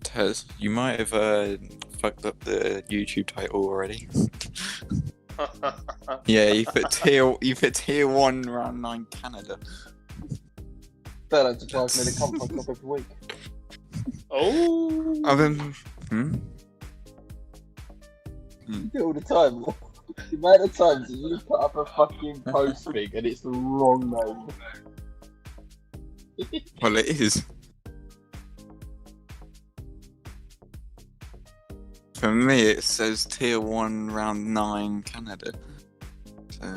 Tez, you might have fucked up the YouTube title already. Yeah, you put tier 1 round 9 Canada. That surprised me to come fuck up every week. Oh. You do it all the time. The amount of times that you put up a fucking post thing and it's the wrong name. Well, it is. For me, it says tier 1 round 9 Canada. So.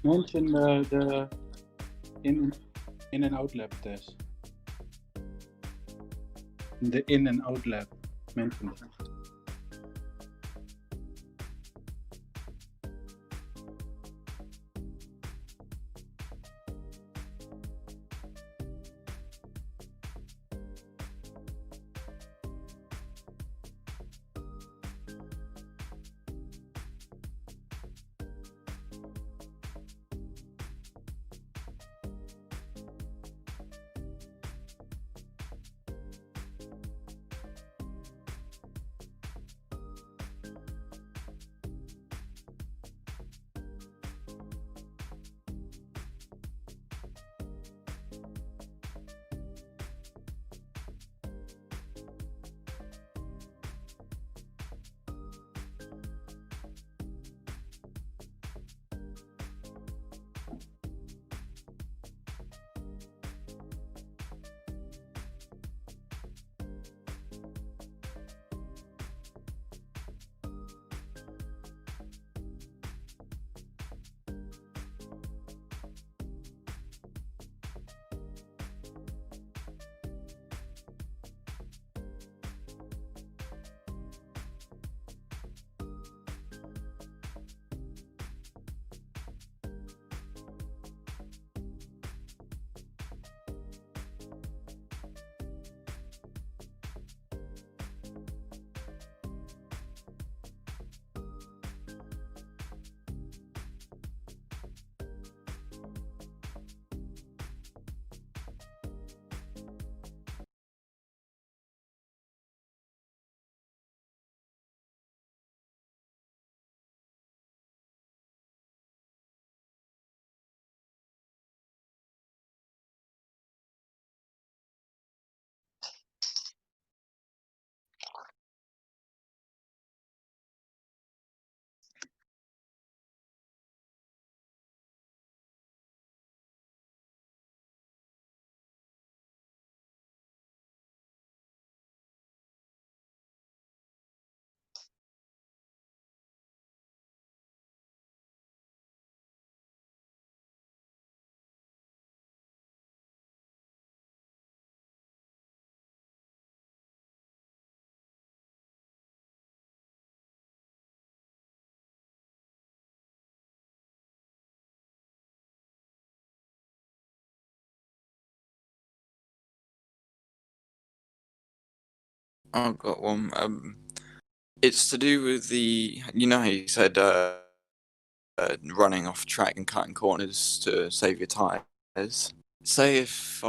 Mention the in and out lab test. The in and out lab. Mention it. I've got one. It's to do with the. You know how you said running off track and cutting corners to save your tires. Say if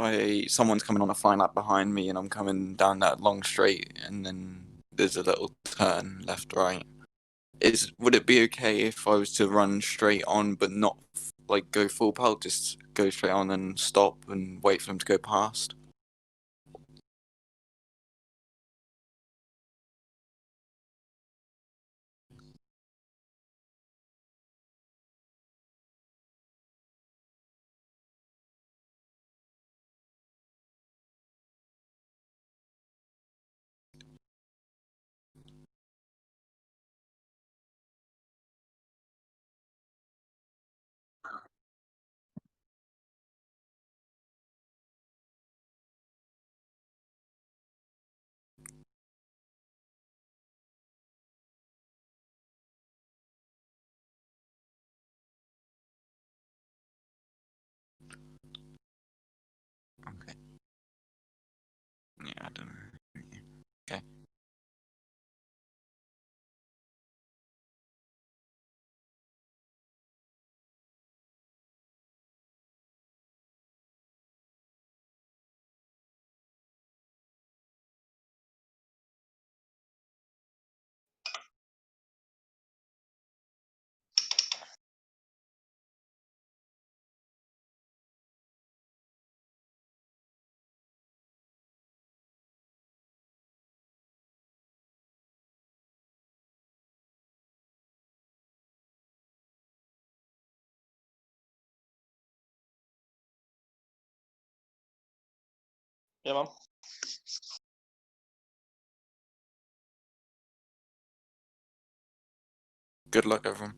someone's coming on a fine lap behind me and I'm coming down that long straight and then there's a little turn left right. Would it be okay if I was to run straight on but not like go full pelt, just go straight on and stop and wait for them to go past? Okay. Yeah, I don't know. Okay. Yeah, man. Good luck, everyone.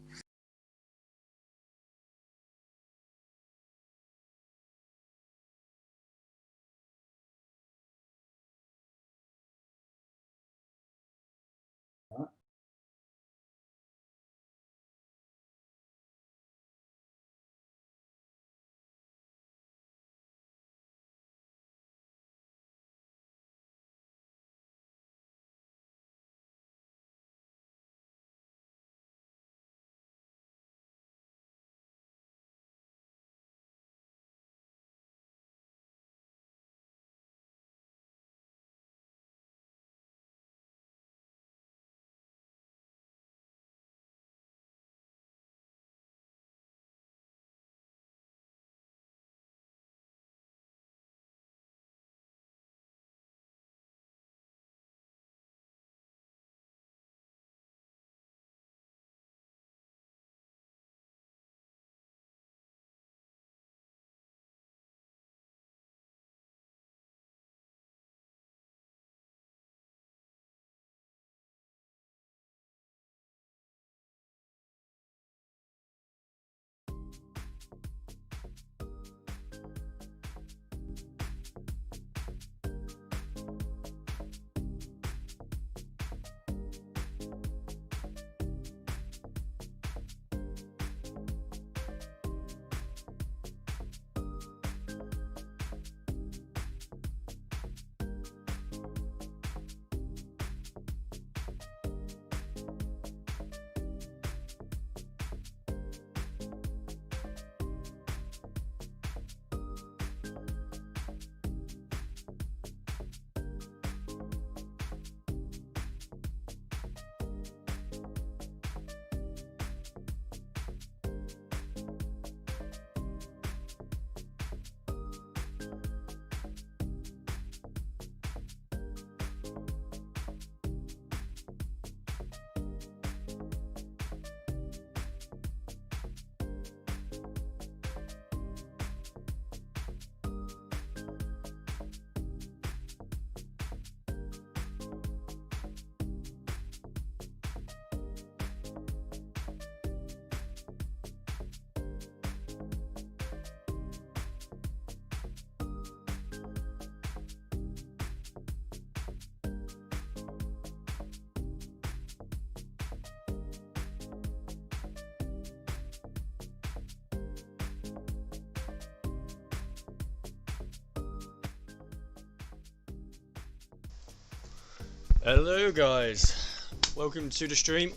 Hello guys, welcome to the stream.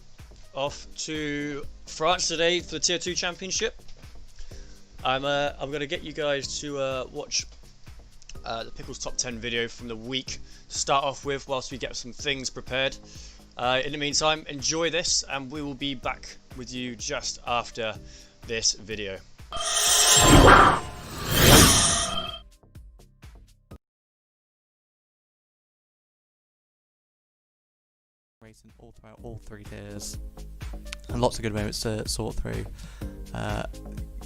Off to France today for the Tier 2 Championship. I'm gonna get you guys to watch the Pickles Top 10 video from the week to start off with whilst we get some things prepared. In the meantime, enjoy this and we will be back with you just after this video. Racing all throughout all 3 tiers, and lots of good moments to sort through.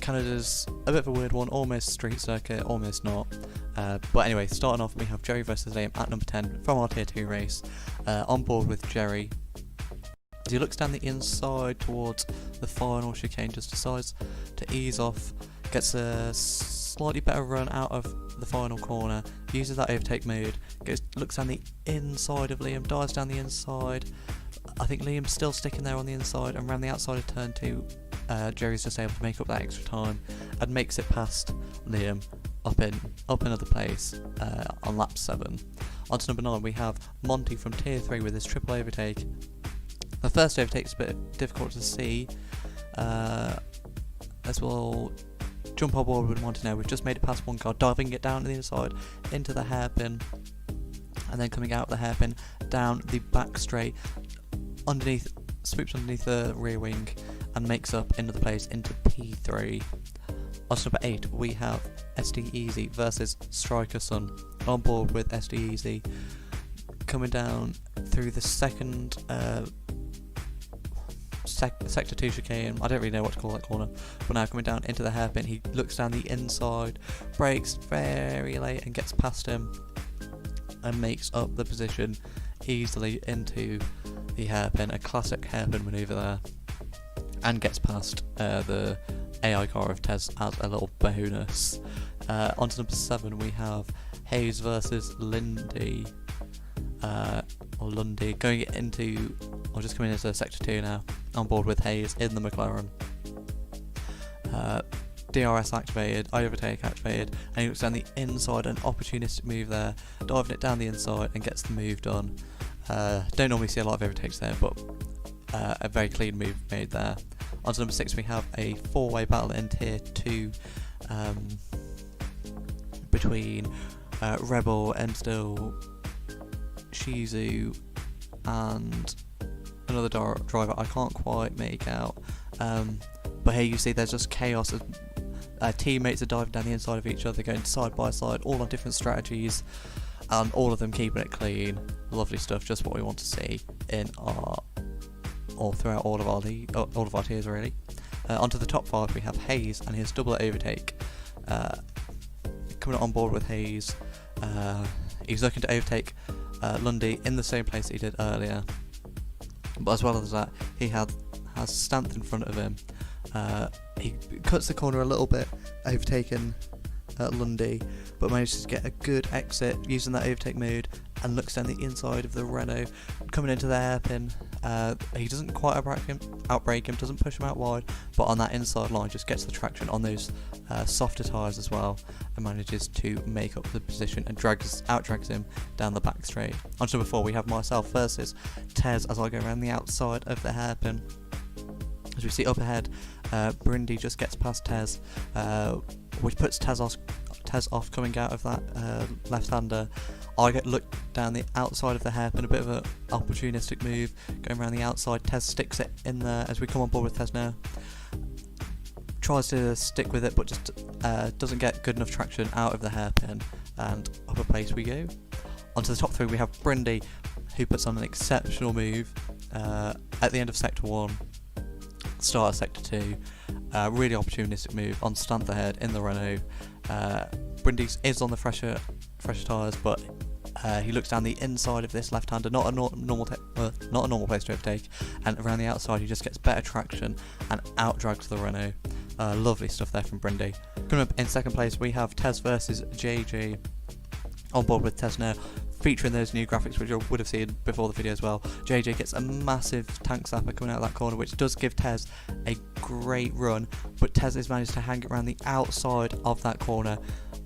Canada's a bit of a weird one, almost street circuit, almost not. But anyway, starting off, we have Jerry versus Liam at number 10 from our tier 2 race. On board with Jerry. As he looks down the inside towards the final chicane, just decides to ease off, gets a slightly better run out of the final corner, uses that overtake mode, looks down the inside of Liam, dives down the inside. I think Liam's still sticking there on the inside, and around the outside of turn 2, Jerry's just able to make up that extra time and makes it past Liam up another place on lap 7. On to number 9, we have Monty from tier 3 with his triple overtake. The first overtake's a bit difficult to see, as we'll jump on board with Monty now. We've just made it past one car, diving it down to the inside into the hairpin, and then coming out of the hairpin down the back straight, swoops underneath the rear wing and makes up another place into P3. On to number 8, we have SD Easy versus Striker Sun. On board with SD Easy, coming down through the second sector 2 chicane. I don't really know what to call that corner, but now coming down into the hairpin, he looks down the inside, brakes very late and gets past him and makes up the position easily into the hairpin. A classic hairpin manoeuvre there, and gets past the AI car of Tez as a little bonus. On to number 7, we have Hayes versus Lundy, going into, or just coming into sector 2 now, on board with Hayes in the McLaren. DRS activated, overtake activated, and he looks down the inside, an opportunistic move there, diving it down the inside and gets the move done. Don't normally see a lot of overtakes there, but a very clean move made there. On to number 6, we have a 4-way battle in tier 2 between Rebel, Emstill, Shizu and another driver I can't quite make out, but here you see there's just chaos of teammates are diving down the inside of each other, going side by side, all on different strategies, and all of them keeping it clean. Lovely stuff, just what we want to see in throughout all of our tiers really. Onto the top 5, we have Hayes and his double overtake. Coming on board with Hayes, he's looking to overtake Lundy in the same place that he did earlier, but as well as that, he has Stanth in front of him. He cuts the corner a little bit, overtaking Lundy, but manages to get a good exit using that overtake mode, and looks down the inside of the Renault, coming into the hairpin. He doesn't quite outbrake him, doesn't push him out wide, but on that inside line just gets the traction on those softer tyres as well, and manages to make up the position and outdrags him down the back straight. On to number 4, we have myself versus Tez as I go around the outside of the hairpin. As we see up ahead, Brindy just gets past Tez, which puts Tez off coming out of that left-hander. I look down the outside of the hairpin, a bit of an opportunistic move, going around the outside. Tez sticks it in there as we come on board with Tez now. Tries to stick with it, but just doesn't get good enough traction out of the hairpin, and up a place we go. Onto the top 3, we have Brindy, who puts on an exceptional move at the end of sector 1. Start of sector 2, really opportunistic move on Stanth ahead in the Renault. Brindy is on the fresher tyres, but he looks down the inside of this left-hander, not a normal place to overtake, and around the outside he just gets better traction and outdrags the Renault. Lovely stuff there from Brindy. Coming up in second place, we have Tez versus JG. On board with Tez now, featuring those new graphics which you would have seen before the video as well. JJ gets a massive tank zapper coming out of that corner, which does give Tez a great run, but Tez has managed to hang it around the outside of that corner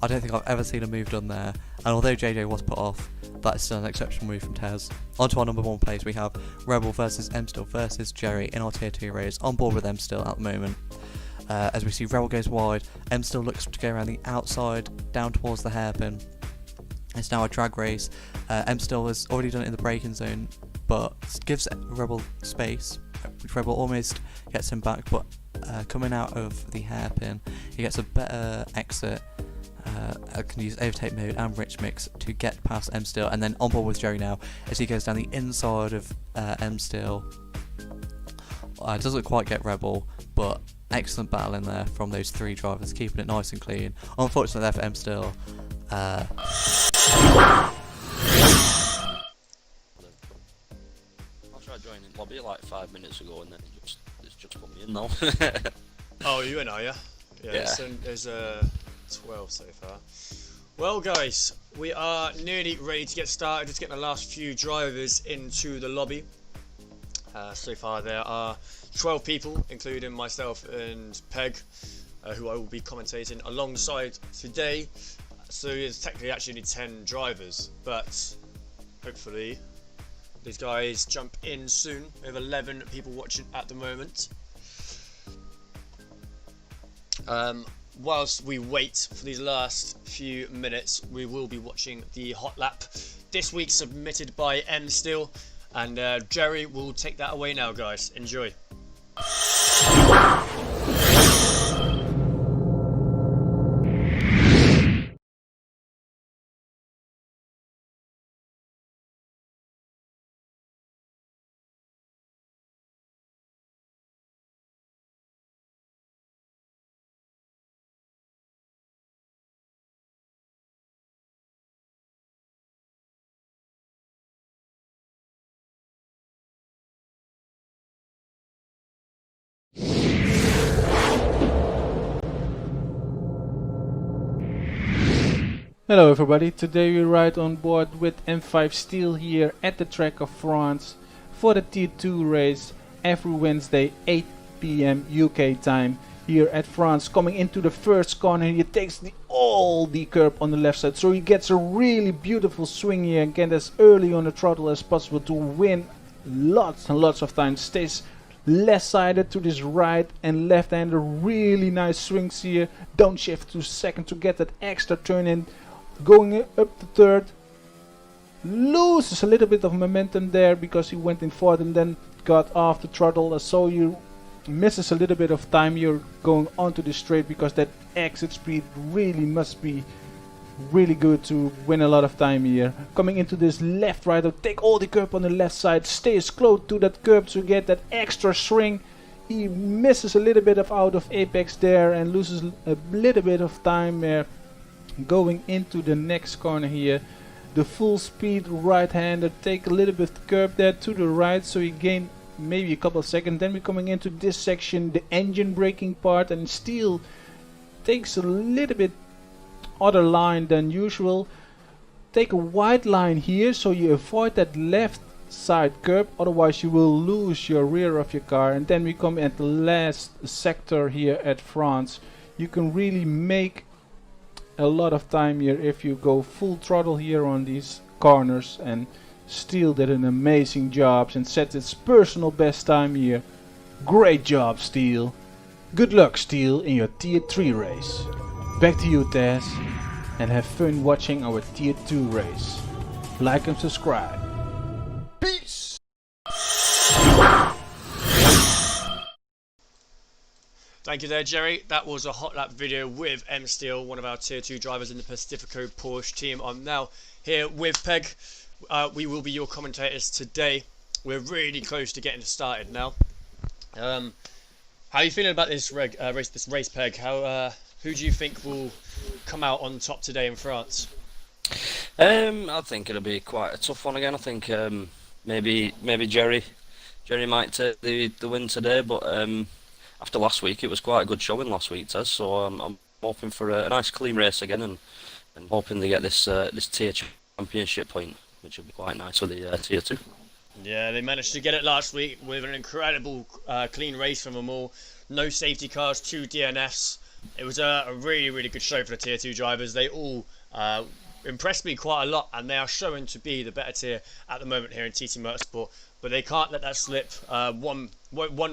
I don't think I've ever seen a move done there, and although JJ was put off, that is still an exceptional move from Tez. On to our number 1 place, we have Rebel versus Still versus Jerry in our tier 2 race, on board with Still at the moment. As we see Rebel goes wide, Still looks to go around the outside, down towards the hairpin. It's now a drag race. Still has already done it in the braking zone, but gives Rebel space, which Rebel almost gets him back, but coming out of the hairpin, he gets a better exit. I can use overtake mode and rich mix to get past Still, and then on board with Jerry now as he goes down the inside of Still. Doesn't quite get Rebel, but excellent battle in there from those 3 drivers, keeping it nice and clean. Unfortunately there for Still. I tried joining lobby like 5 minutes ago, and then it's just put me in now. Oh, you in, are you? Yeah. So there's 12 so far. Well, guys, we are nearly ready to get started. Just getting the last few drivers into the lobby. So far there are 12 people, including myself and Peg, who I will be commentating alongside today. So there's technically actually only 10 drivers, but hopefully these guys jump in soon. We have 11 people watching at the moment. Whilst we wait for these last few minutes, we will be watching the hot lap this week, submitted by Still, and Jerry will take that away now, guys. Enjoy. Hello everybody, today we ride on board with M5 Steel here at the track of France for the Tier 2 race every Wednesday 8 PM UK time here at France. Coming into the first corner, he takes all the curb on the left side, so he gets a really beautiful swing here and get as early on the throttle as possible to win lots and lots of time. Stays left sided to this right and left hander, really nice swings here. Don't shift to second to get that extra turn in. Going up to third, loses a little bit of momentum there because he went in fourth and then got off the throttle, so you misses a little bit of time. You're going onto the straight because that exit speed really must be really good to win a lot of time here. Coming into this left right, take all the curb on the left side, stays close to that curb to get that extra swing. He misses a little bit of out of apex there and loses a little bit of time there. Going into the next corner here, the full speed right-hander, take a little bit curb there to the right, so you gain maybe a couple of seconds. Then we're coming into this section, the engine braking part, and Steel takes a little bit other line than usual. Take a wide line here so you avoid that left side curb, otherwise you will lose your rear of your car. And then we come at the last sector here at France. You can really make a lot of time here if you go full throttle here on these corners, and Steel did an amazing job and set its personal best time here. Great job, Steel. Good luck, Steel, in your Tier 3 race. Back to you, Taz, and have fun watching our Tier 2 race. Like and subscribe. Peace! Thank you there, Jerry. That was a hot lap video with Steel, one of our Tier 2 drivers in the Pacifico Porsche team. I'm now here with Peg. We will be your commentators today. We're really close to getting started now. How are you feeling about this race, Peg? Who do you think will come out on top today in France? I think it'll be quite a tough one again. I think maybe Jerry might take the win today, but after last week, it was quite a good showing last week, Tez. So I'm hoping for a nice clean race again, and hoping to get this tier championship point, which will be quite nice for the tier 2. Yeah, they managed to get it last week with an incredible clean race from them all. No safety cars, 2 DNFs. It was a really, really good show for the Tier 2 drivers. They all impressed me quite a lot, and they are showing to be the better tier at the moment here in TT Motorsport. But they can't let that slip. One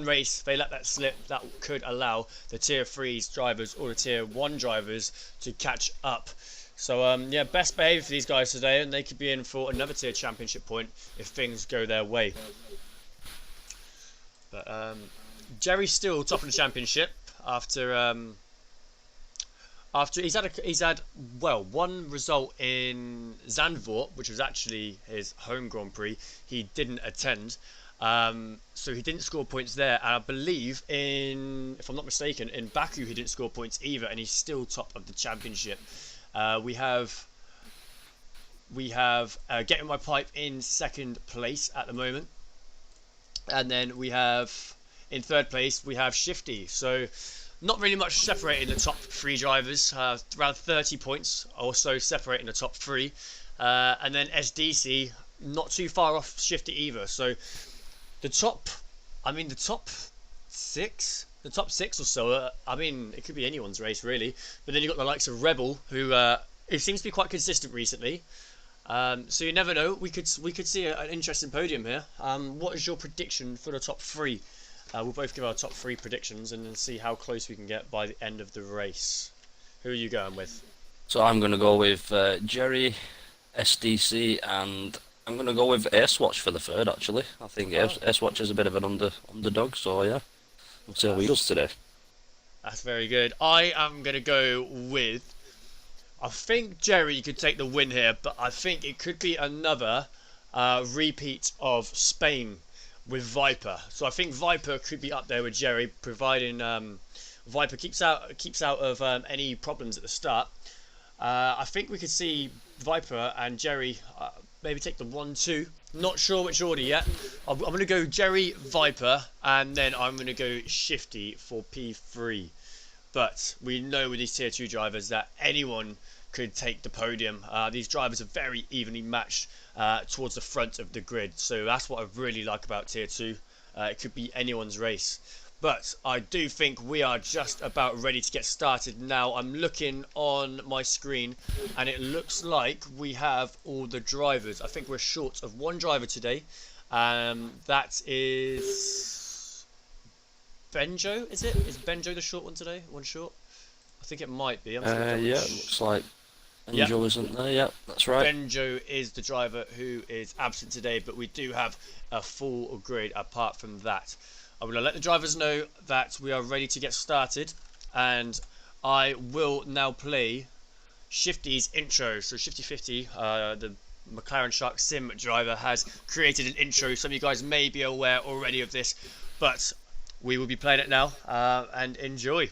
race, they let that slip. That could allow the Tier 3 drivers or the Tier 1 drivers to catch up. So, yeah, best behaviour for these guys today, and they could be in for another tier championship point if things go their way. But Jerry's still top of the championship after he's had one result in Zandvoort, which was actually his home Grand Prix. He didn't attend, so he didn't score points there. And I believe if I'm not mistaken, in Baku he didn't score points either, and he's still top of the championship. We have Getting My Pipe in second place at the moment, and then we have in third place we have Shifty. So not really much separating the top three drivers. Around 30 points or so separating the top three, and then SDC not too far off Shifty either. So the top six. The top six or so, it could be anyone's race really. But then you've got the likes of Rebel, who it seems to be quite consistent recently. So you never know. We could see an interesting podium here. What is your prediction for the top three? We'll both give our top three predictions and then see how close we can get by the end of the race. Who are you going with? So I'm going to go with Jerry, SDC, and I'm going to go with Airwatch for the third. Actually, I think Airwatch is a bit of an underdog. So yeah. We'll see how he does today. That's very good. I am going to go with... I think Jerry could take the win here, but I think it could be another repeat of Spain with Viper. So I think Viper could be up there with Jerry, providing Viper keeps out of any problems at the start. I think we could see Viper and Jerry maybe take the 1-2. Not sure which order yet. I'm going to go Jerry, Viper, and then I'm going to go Shifty for P3. But we know with these Tier 2 drivers that anyone could take the podium. These drivers are very evenly matched towards the front of the grid. So that's what I really like about Tier 2. It could be anyone's race. But I do think we are just about ready to get started now. I'm looking on my screen and it looks like we have all the drivers. I think we're short of one driver today. That is Benjo, is it? Is Benjo the short one today? One short? I think it might be. Yeah, it looks like Benjo isn't there. Yeah, that's right. Benjo is the driver who is absent today, but we do have a full grid apart from that. I'm going to let the drivers know that we are ready to get started, and I will now play Shifty's intro. So Shifty 50, the McLaren Shark Sim driver, has created an intro. Some of you guys may be aware already of this, but we will be playing it now, and enjoy.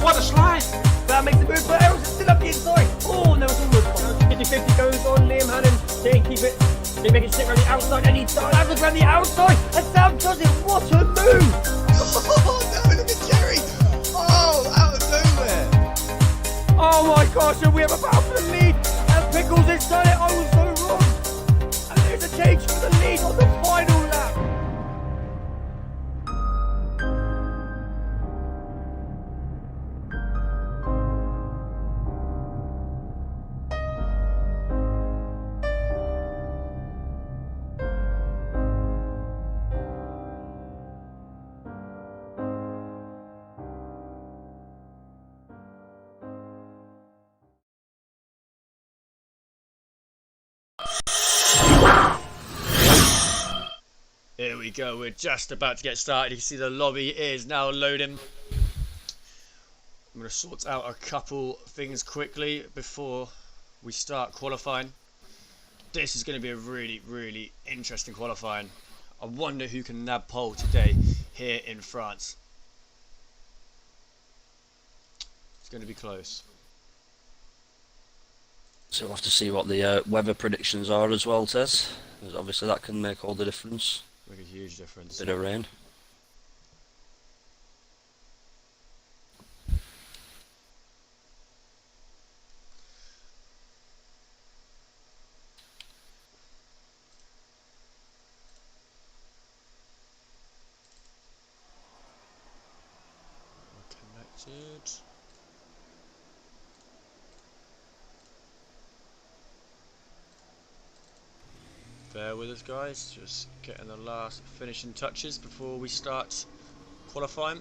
What a slide! That makes the move, but Errol's still up the inside. Oh, no, it's almost 50-50 goes on. Liam Hannon can't keep it. They make it stick around the outside, and he has around the outside, and Sam does it. What a move! Oh no, look at Jerry! Oh, out of nowhere! Oh my gosh, and we have a battle for the lead, and Pickles has done it. I was so wrong. And there's a change for the lead on the final lap. Here we go, we're just about to get started. You can see the lobby is now loading. I'm going to sort out a couple things quickly before we start qualifying. This is going to be a really, really interesting qualifying. I wonder who can nab pole today here in France. It's going to be close. So we'll have to see what the weather predictions are as well, Tess. Because obviously that can make all the difference. Make a huge difference. Bit of rain. Connected. Bear with us, guys. Just getting the last finishing touches before we start qualifying.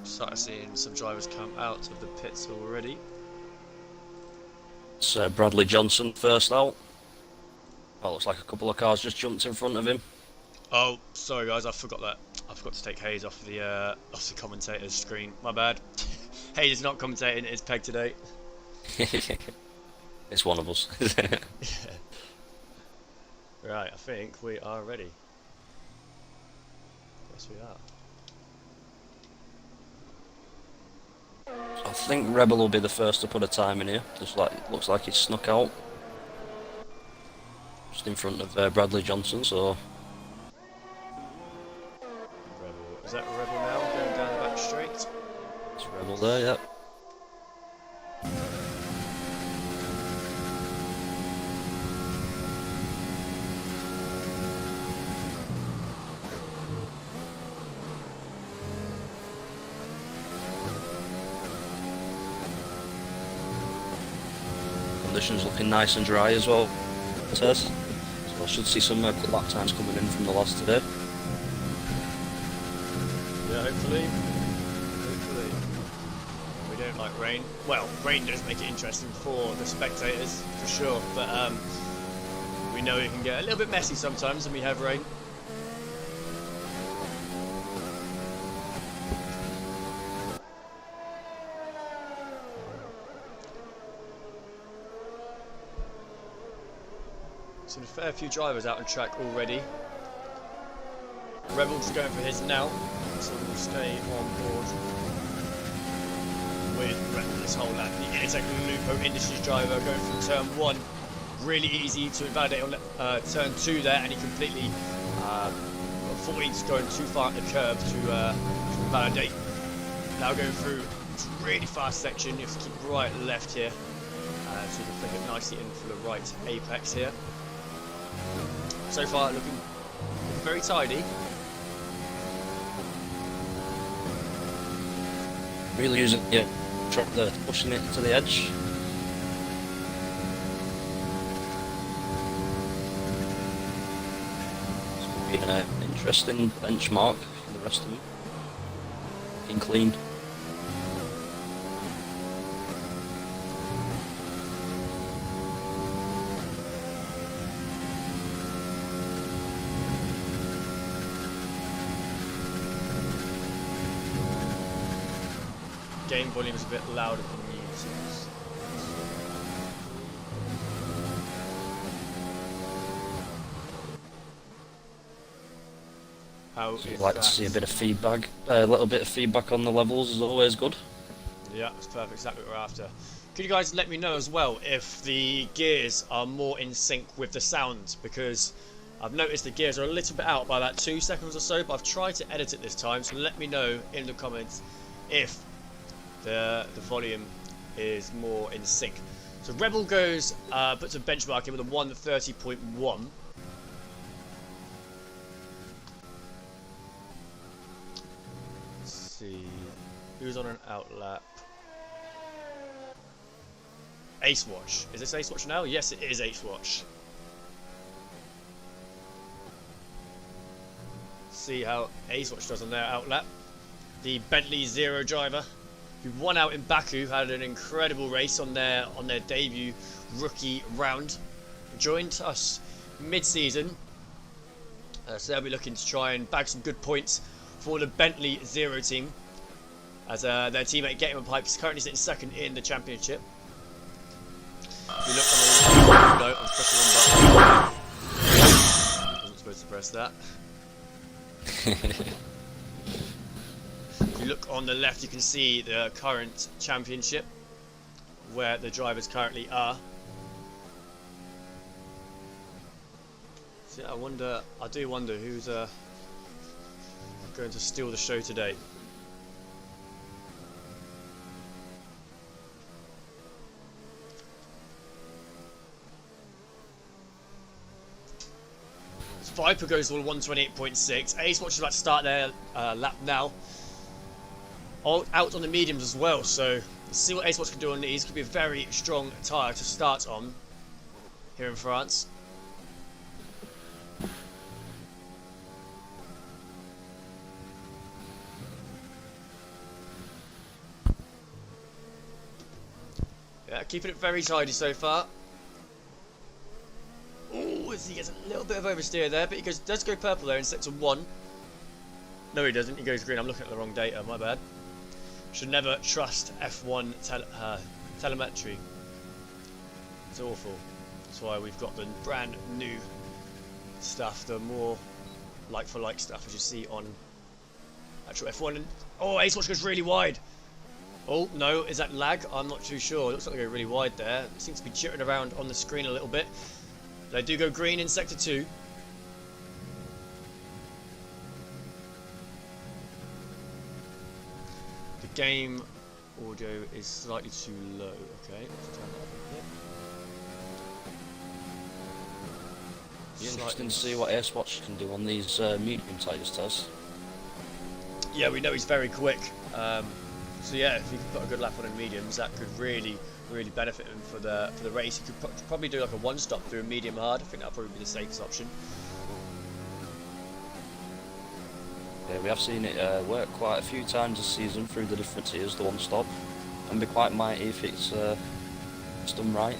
Started seeing some drivers come out of the pits already. It's Bradley Johnson first out. Well, looks like a couple of cars just jumped in front of him. Oh, sorry guys, I forgot that. I forgot to take Hayes off the commentator's screen. My bad. Hayes is not commentating, it's Peg today. It's one of us. Right, I think we are ready. Yes, we are. I think Rebel will be the first to put a time in here. Just like looks like he's snuck out. Just in front of Bradley Johnson, so... Rebel. Is that Rebel now, going down the back straight? It's Rebel there, yep. Conditions looking nice and dry as well, it says. So I should see some good lap times coming in from the lads today. Yeah, hopefully. Hopefully. We don't like rain. Well, rain does make it interesting for the spectators, for sure. But we know it can get a little bit messy sometimes when we have rain. Seen a fair few drivers out on track already. Rebel's going for his now, so we'll stay on board with Rebel this whole lap. The Initech Lupo Industries driver going from turn 1. Really easy to invalidate on turn 2 there, and he completely got 14s going too far at the curb to invalidate. Now going through a really fast section, you have to keep right and left here. So you can flick it nicely in for the right apex here. So far looking very tidy. Really using pushing it to the edge. It's going to be an interesting benchmark for the rest of them. Looking clean. Game volume is a bit louder than music's. How So is you'd like to that? see a bit of feedback. A little bit of feedback on the levels is always good. Yeah, that's perfect, exactly what we're after. Could you guys let me know as well if the gears are more in sync with the sound, because I've noticed the gears are a little bit out by about 2 seconds or so, but I've tried to edit it this time, so let me know in the comments if the volume is more in sync. So Rebel goes, puts a benchmark in with a 130.1. Let's see, who's on an outlap? Ace Watch. Is this Ace Watch now? Yes, it is Ace Watch. See how Ace Watch does on their outlap. The Bentley Zero driver, who won out in Baku, had an incredible race on their debut rookie round. Joined us mid-season. So they'll be looking to try and bag some good points for the Bentley Zero team, as their teammate Gateman Pipe is currently sitting second in the championship. If you look on the no, I'm pressing the wrong button. I wasn't supposed to press that. If you look on the left, you can see the current championship, where the drivers currently are. So yeah, I do wonder who's going to steal the show today. Viper goes all 128.6. Ace Watch is about to start their lap now. All out on the mediums as well, so let's see what Ace Watch can do on these. Could be a very strong tyre to start on here in France. Yeah, keeping it very tidy so far. Ooh, he gets a little bit of oversteer there, but he does go purple there in sector 1. No, he doesn't. He goes green. I'm looking at the wrong data. My bad. Should never trust F1 telemetry. It's awful. That's why we've got the brand new stuff, the more like-for-like stuff, as you see on actual F1. And, oh, Ace Watch goes really wide. Oh, no. Is that lag? I'm not too sure. It looks like they go really wide there. It seems to be jittering around on the screen a little bit. They do go green in sector 2. The game audio is slightly too low. Okay, let's turn that up a bit. Be interesting to see what Ace Watch can do on these medium tyres, Taz. Yeah, we know he's very quick. So yeah, if he can put a good lap on in mediums, that could really benefit him for the race. He could probably do like a one-stop through a medium hard. I think that'll probably be the safest option. Yeah, we have seen it work quite a few times this season through the different tiers, the one-stop. And be quite mighty if it's done right.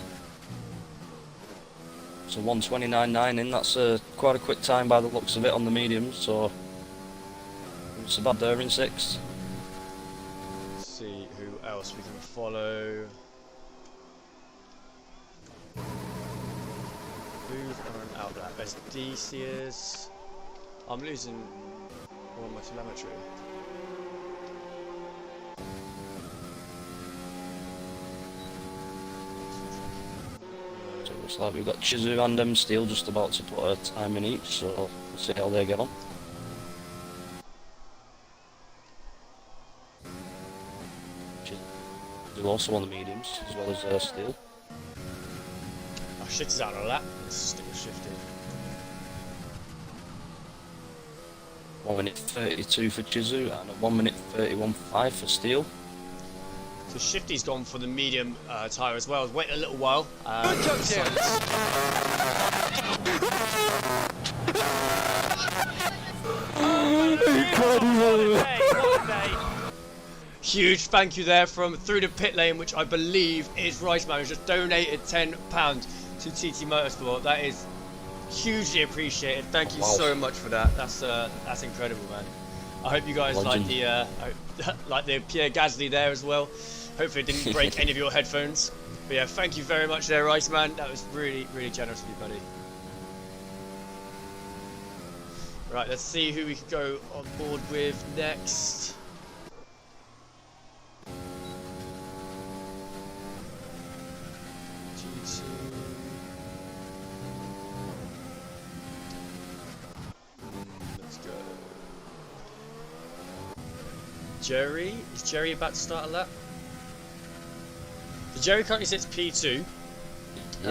So 129.9 in, that's quite a quick time by the looks of it on the mediums, so it's a bad there in 6th. Let's see who else we can follow. Who's on out that? Best DCs. I'm losing all my telemetry. So it looks like we've got Chizu and Steel just about to put a time in each, so we'll see how they get on. Chizu also on the mediums, as well as Steel. Oh, Shifty's out on a lap. Let's stick with Shifty. 1 minute 32 for Chizu and a 1 minute 31.5 for Steel. So Shifty's gone for the medium tyre as well. Wait a little while. Huge thank you there from through the pit lane, which I believe is Riceman, who's just donated £10 to TT Motorsport. That is hugely appreciated. Thank you so much for that. That's incredible, man. I hope you guys like the Pierre Gasly there as well. Hopefully it didn't break any of your headphones. But yeah, thank you very much there, Iceman. That was really generous of you, buddy. Right, let's see who we can go on board with next. G2. Let's go. Jerry? Is Jerry about to start a lap? So Jerry currently sits P2.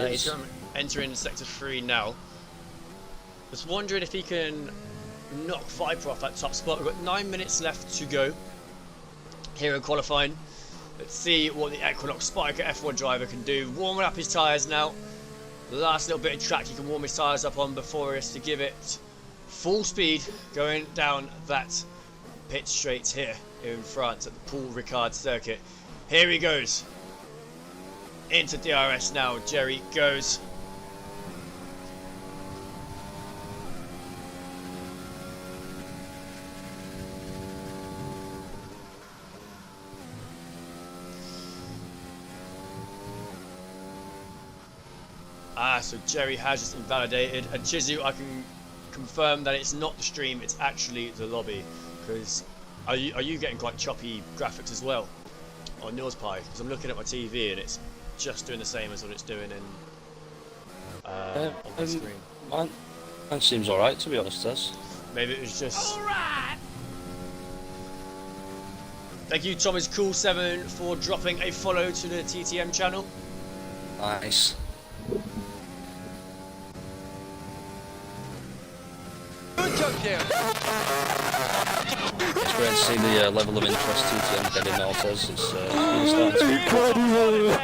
He's going to enter in sector 3 now. Just wondering if he can knock Viper off that top spot. We've got 9 minutes left to go here in qualifying. Let's see what the Equinox Spiker F1 driver can do. Warming up his tyres now. The last little bit of track he can warm his tyres up on before he has to give it full speed going down that pit straight here in France at the Paul Ricard circuit. Here he goes. Into DRS now. Jerry goes. So Jerry has just invalidated. And Chizu, I can confirm that it's not the stream, it's actually the lobby. Because are you getting quite choppy graphics as well on yours, Pi? Because I'm looking at my TV and it's just doing the same as what it's doing in on the screen. Mine seems alright, to be honest, Tess. Maybe it was just... Alright! Thank you, Thomas Cool7, for dropping a follow to the TTM channel. Nice. Good job, Jerry. It's great to see the level of interest TTM getting now, Tess. It's really starting to...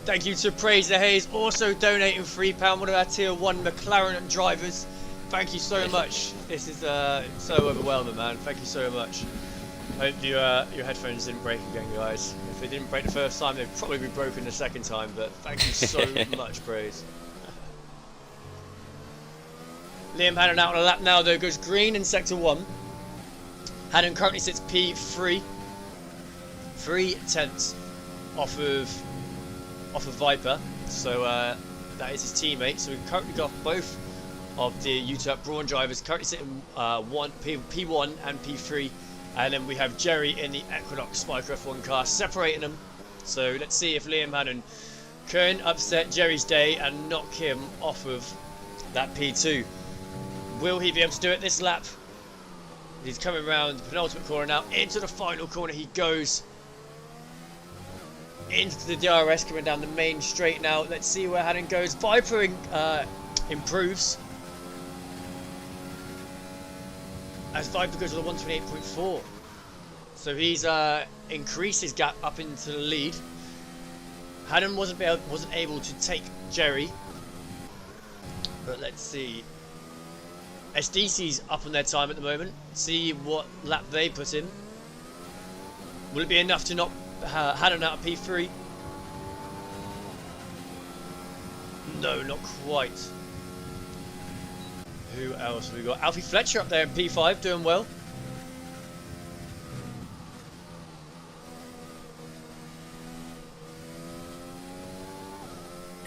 Thank you to Praise the Hayes, also donating £3, one of our tier 1 McLaren drivers. Thank you so much. This is so overwhelming, man. Thank you so much. Hope your headphones didn't break again, guys. If they didn't break the first time, they'd probably be broken the second time, but thank you so much, Praise. Liam Hannon out on a lap now, though, goes green in sector 1. Hannon currently sits P3. 3/10 off of Viper, so that is his teammate. So we've currently got both of the UTEP Brawn drivers currently sitting P1 and P3, and then we have Jerry in the Equinox Spiker F1 car separating them. So let's see if Liam Hannon can upset Jerry's day and knock him off of that P2. Will he be able to do it this lap? He's coming around the penultimate corner now. Into the final corner he goes. Into the DRS, coming down the main straight now. Let's see where Hannon goes. Viper improves. As Viper goes to the 128.4. So he's increased his gap up into the lead. Hannon wasn't able to take Jerry. But let's see. SDC's up on their time at the moment. See what lap they put in. Will it be enough to knock Hannon out of P3? No, not quite. Who else have we got? Alfie Fletcher up there in P5, doing well.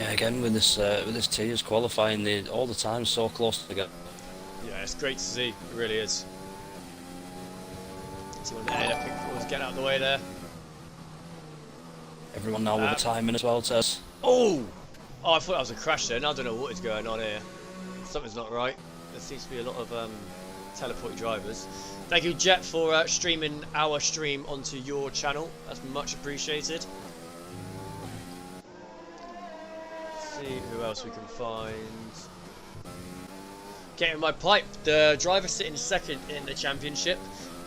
Yeah, again with this tiers qualifying all the time so close together. Yeah, it's great to see. It really is. See one there. Pink Floyd's getting out of the way there. Everyone now with a timing as well, Tess. Oh! Oh, I thought that was a crash then. I don't know what is going on here. Something's not right. There seems to be a lot of teleporty drivers. Thank you, Jet, for streaming our stream onto your channel. That's much appreciated. Let's see who else we can find. Getting my pipe. The driver sitting second in the championship.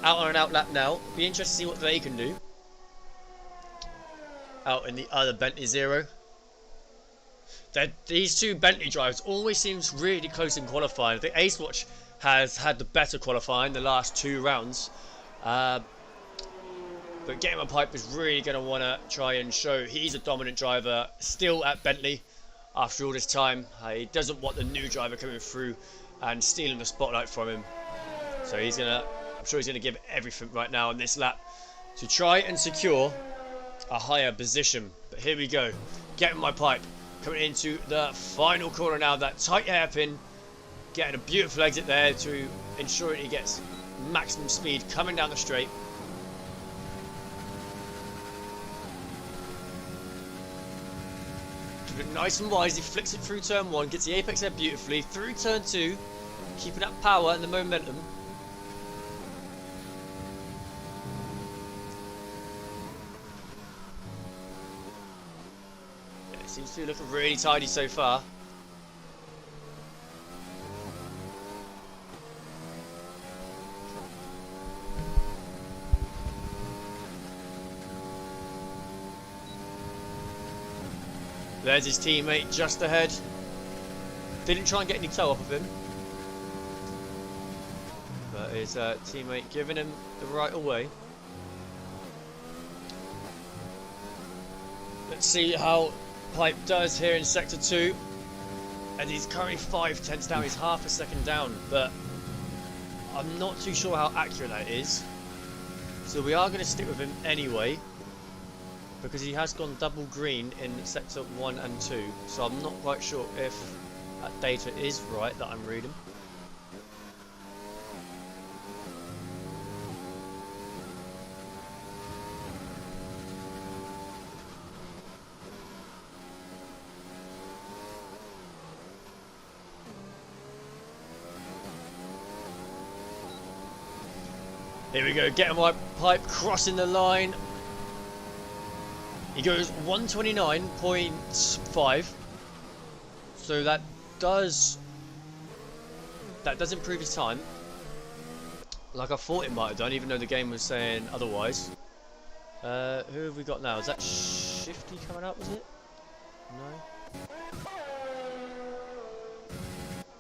Out on an out lap now. Be interested to see what they can do. Out in the other Bentley Zero. These two Bentley drivers always seems really close in qualifying. I think Ace Watch has had the better qualifying the last 2 rounds. But Getting My Pipe is really going to want to try and show he's a dominant driver still at Bentley after all this time. He doesn't want the new driver coming through and stealing the spotlight from him. So he's going to, I'm sure he's going to give everything right now on this lap to try and secure a higher position. But here we go. Getting My Pipe coming into the final corner now. That tight hairpin, getting a beautiful exit there to ensure he gets maximum speed coming down the straight. Nice and wise, he flicks it through turn 1, gets the apex there beautifully, through turn 2, keeping up power and the momentum. Yeah, it seems to be looking really tidy so far. There's his teammate just ahead. Didn't try and get any toe off of him. But his teammate giving him the right of way. Let's see how Pipe does here in Sector 2. And he's currently 5/10 down, he's half a second down. But I'm not too sure how accurate that is. So we are going to stick with him anyway. because he has gone double green in sector 1 and 2, so I'm not quite sure if that data is right that I'm reading. Here we go, getting my pipe, crossing the line. He goes 129.5. So that does improve his time. Like I thought it might have done, even though the game was saying otherwise. Who have we got now? Is that Shifty coming up, was it? No.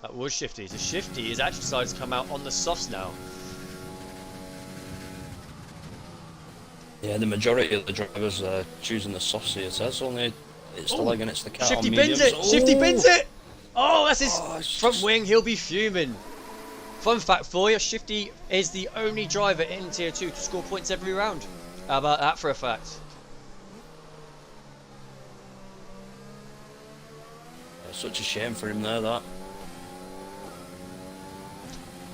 That was Shifty. So Shifty is actually decided to come out on the softs now. Yeah, the majority of the drivers are choosing the soft here. So it's only the leg and it's the cat Shifty on bins mediums. it! Shifty bins it! Oh, that's his It's front just- wing. He'll be fuming. Fun fact for you, Shifty is the only driver in Tier 2 to score points every round. How about that for a fact? Such a shame for him there, that.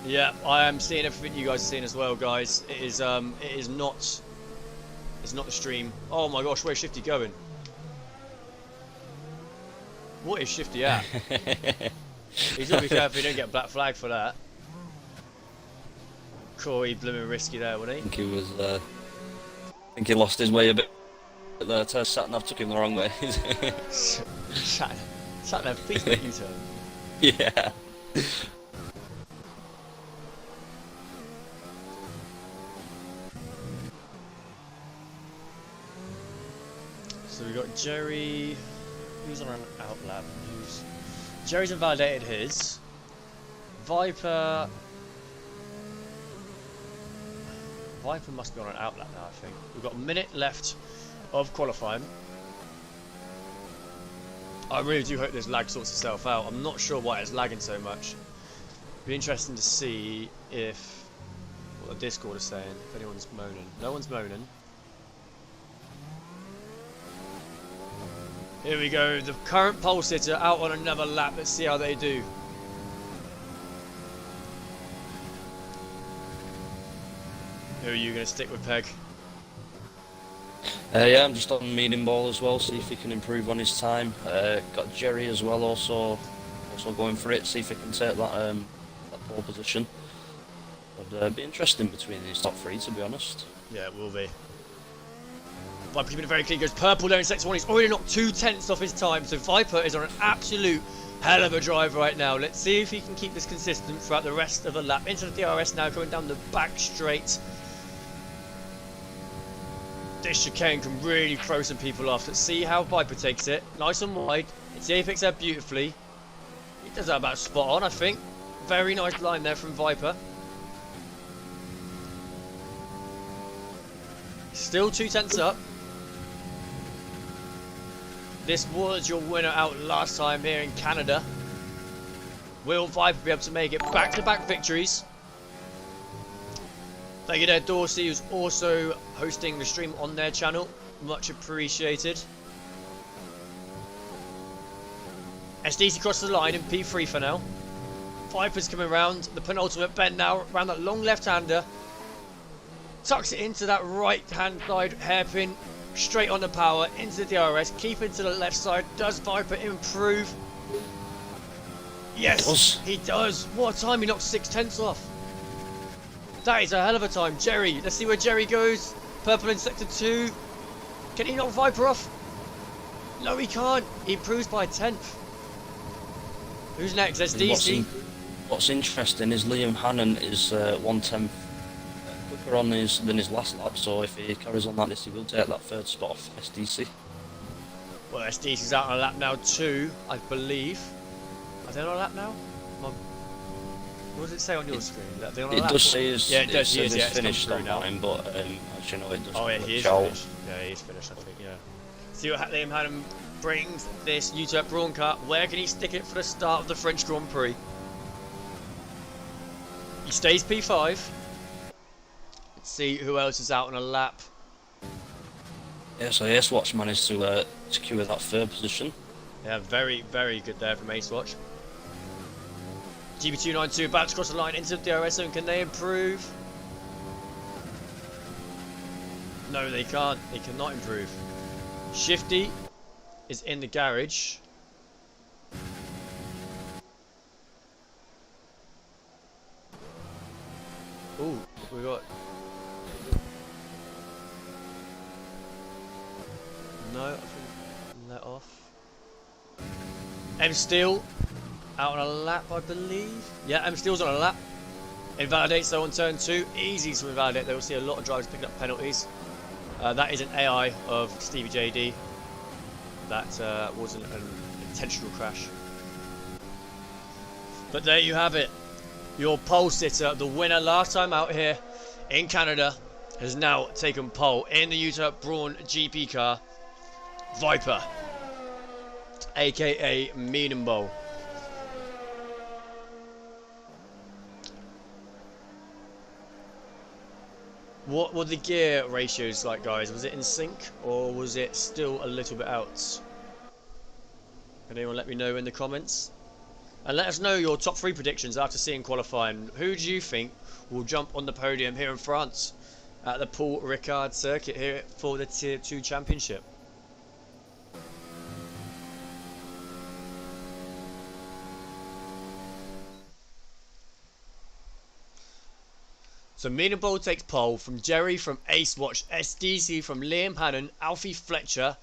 Yeah, I am seeing everything you guys are seeing as well, guys. It is not the stream. Oh my gosh, where's Shifty going? What is Shifty at? He's got to be careful he don't get black flag for that. Corey blooming risky there, wasn't I think he was. I think he lost his way a bit there. Sat-nav took him the wrong way. he? Sat there, please make U-turn. Yeah. So we got Jerry, who's on an outlap. Jerry's invalidated his. Viper must be on an outlap now, I think. We've got a minute left of qualifying. I really do hope this lag sorts itself out. I'm not sure why it's lagging so much. Be interesting to see if what the Discord is saying, if anyone's moaning. No one's moaning. Here we go, the current pole sitter out on another lap. Let's see how they do. Who are you going to stick with, Peg? Yeah, I'm just on medium ball as well. See if he can improve on his time. Got Jerry as well, also going for it. See if he can take that pole position. It'd be interesting between these top three, to be honest. Yeah, it will be. Viper keeping it very clean. Goes purple there in sector 1. He's already knocked 2/10 off his time. So Viper is on an absolute hell of a drive right now. Let's see if he can keep this consistent throughout the rest of the lap. Into the DRS now, going down the back straight. This chicane can really throw some people off. Let's see how Viper takes it. Nice and wide. Let's see if he picks that beautifully. He does that about spot on, I think. Very nice line there from Viper. Still 2/10 up. This was your winner out last time here in Canada. Will Viper be able to make it back-to-back victories? Thank you there, Dorsey, who's also hosting the stream on their channel. Much appreciated. SDC crosses the line in P3 for now. Viper's coming round the penultimate bend now, around that long left-hander. Tucks it into that right-hand side hairpin, straight on the power, into the DRS, keep it to the left side. Does Viper improve? Yes, he does. What a time, he knocked 6/10 off. That is a hell of a time. Jerry, let's see where Jerry goes. Purple in sector 2. Can he knock Viper off? No, he can't. He improves by 1/10. Who's next? SDC. What's interesting is Liam Hannon is 1/10 quicker on than his last lap, so if he carries on like this, he will take that third spot off SDC. Well, SDC's out on a lap now too, I believe. Are they on a lap now? What does it say on your screen? That they're on a lap? It does say yeah, it does. He is, yeah, it's finished come through now. online, but actually no, it doesn't. Oh yeah, he is finished. Yeah, he is finished, I think, yeah. See what Liam Hannon brings this UTEP Brawn Cut. Where can he stick it for the start of the French Grand Prix? He stays P5. Let's see who else is out on a lap. Yeah, so Ace Watch managed to secure that third position. Yeah, very, very good there from Ace Watch. GB292 about to cross the line into the DRS zone. Can they improve? No, they can't. They cannot improve. Shifty is in the garage. Ooh, we got... No, I think let off. M Steel out on a lap, I believe. Yeah, M Steel's on a lap. Invalidates though on turn 2. Easy to invalidate. They will see a lot of drivers picking up penalties. That is an AI of Stevie JD. That wasn't an intentional crash. But there you have it. Your pole sitter, the winner last time out here in Canada, has now taken pole in the Utah Braun GP car. Viper, aka Meanenbowl. What were the gear ratios like, guys? Was it in sync or was it still a little bit out? Can anyone let me know in the comments? And let us know your top 3 predictions after seeing qualifying. Who do you think will jump on the podium here in France at the Paul Ricard circuit here for the Tier 2 Championship? So Meanenbowl takes pole from Jerry from Ace Watch, SDC from Liam Hannon, Alfie Fletcher,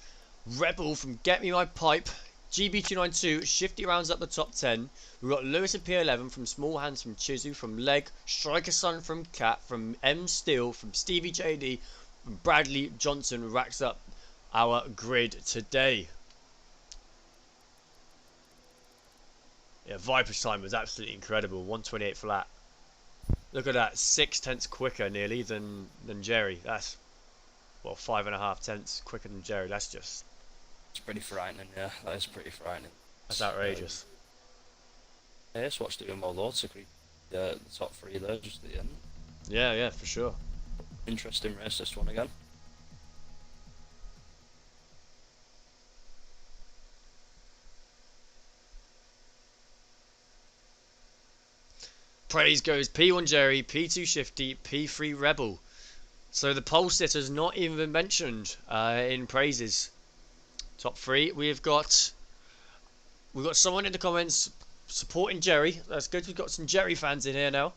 Rebel from Get Me My Pipe, GB292, Shifty rounds up the top 10. We've got Lewis and P11 from Small Hands from Chizu, from Leg, Striker Sun from Cat, from M Steel, from Stevie JD, from Bradley Johnson racks up our grid today. Yeah, Viper's time was absolutely incredible, 128 flat. Look at that, 6/10 quicker nearly than Jerry. That's, well, 5.5 tenths quicker than Jerry. That's just... It's pretty frightening, yeah. That is pretty frightening. That's outrageous. Ace Watch doing well though to creep the top 3 there just at the end. Yeah, yeah, for sure. Interesting race this one again. Praise goes P1 Jerry, P2 Shifty, P3 Rebel. So the pole sitter's not even been mentioned in praises. Top 3. We've got someone in the comments supporting Jerry. That's good. We've got some Jerry fans in here now.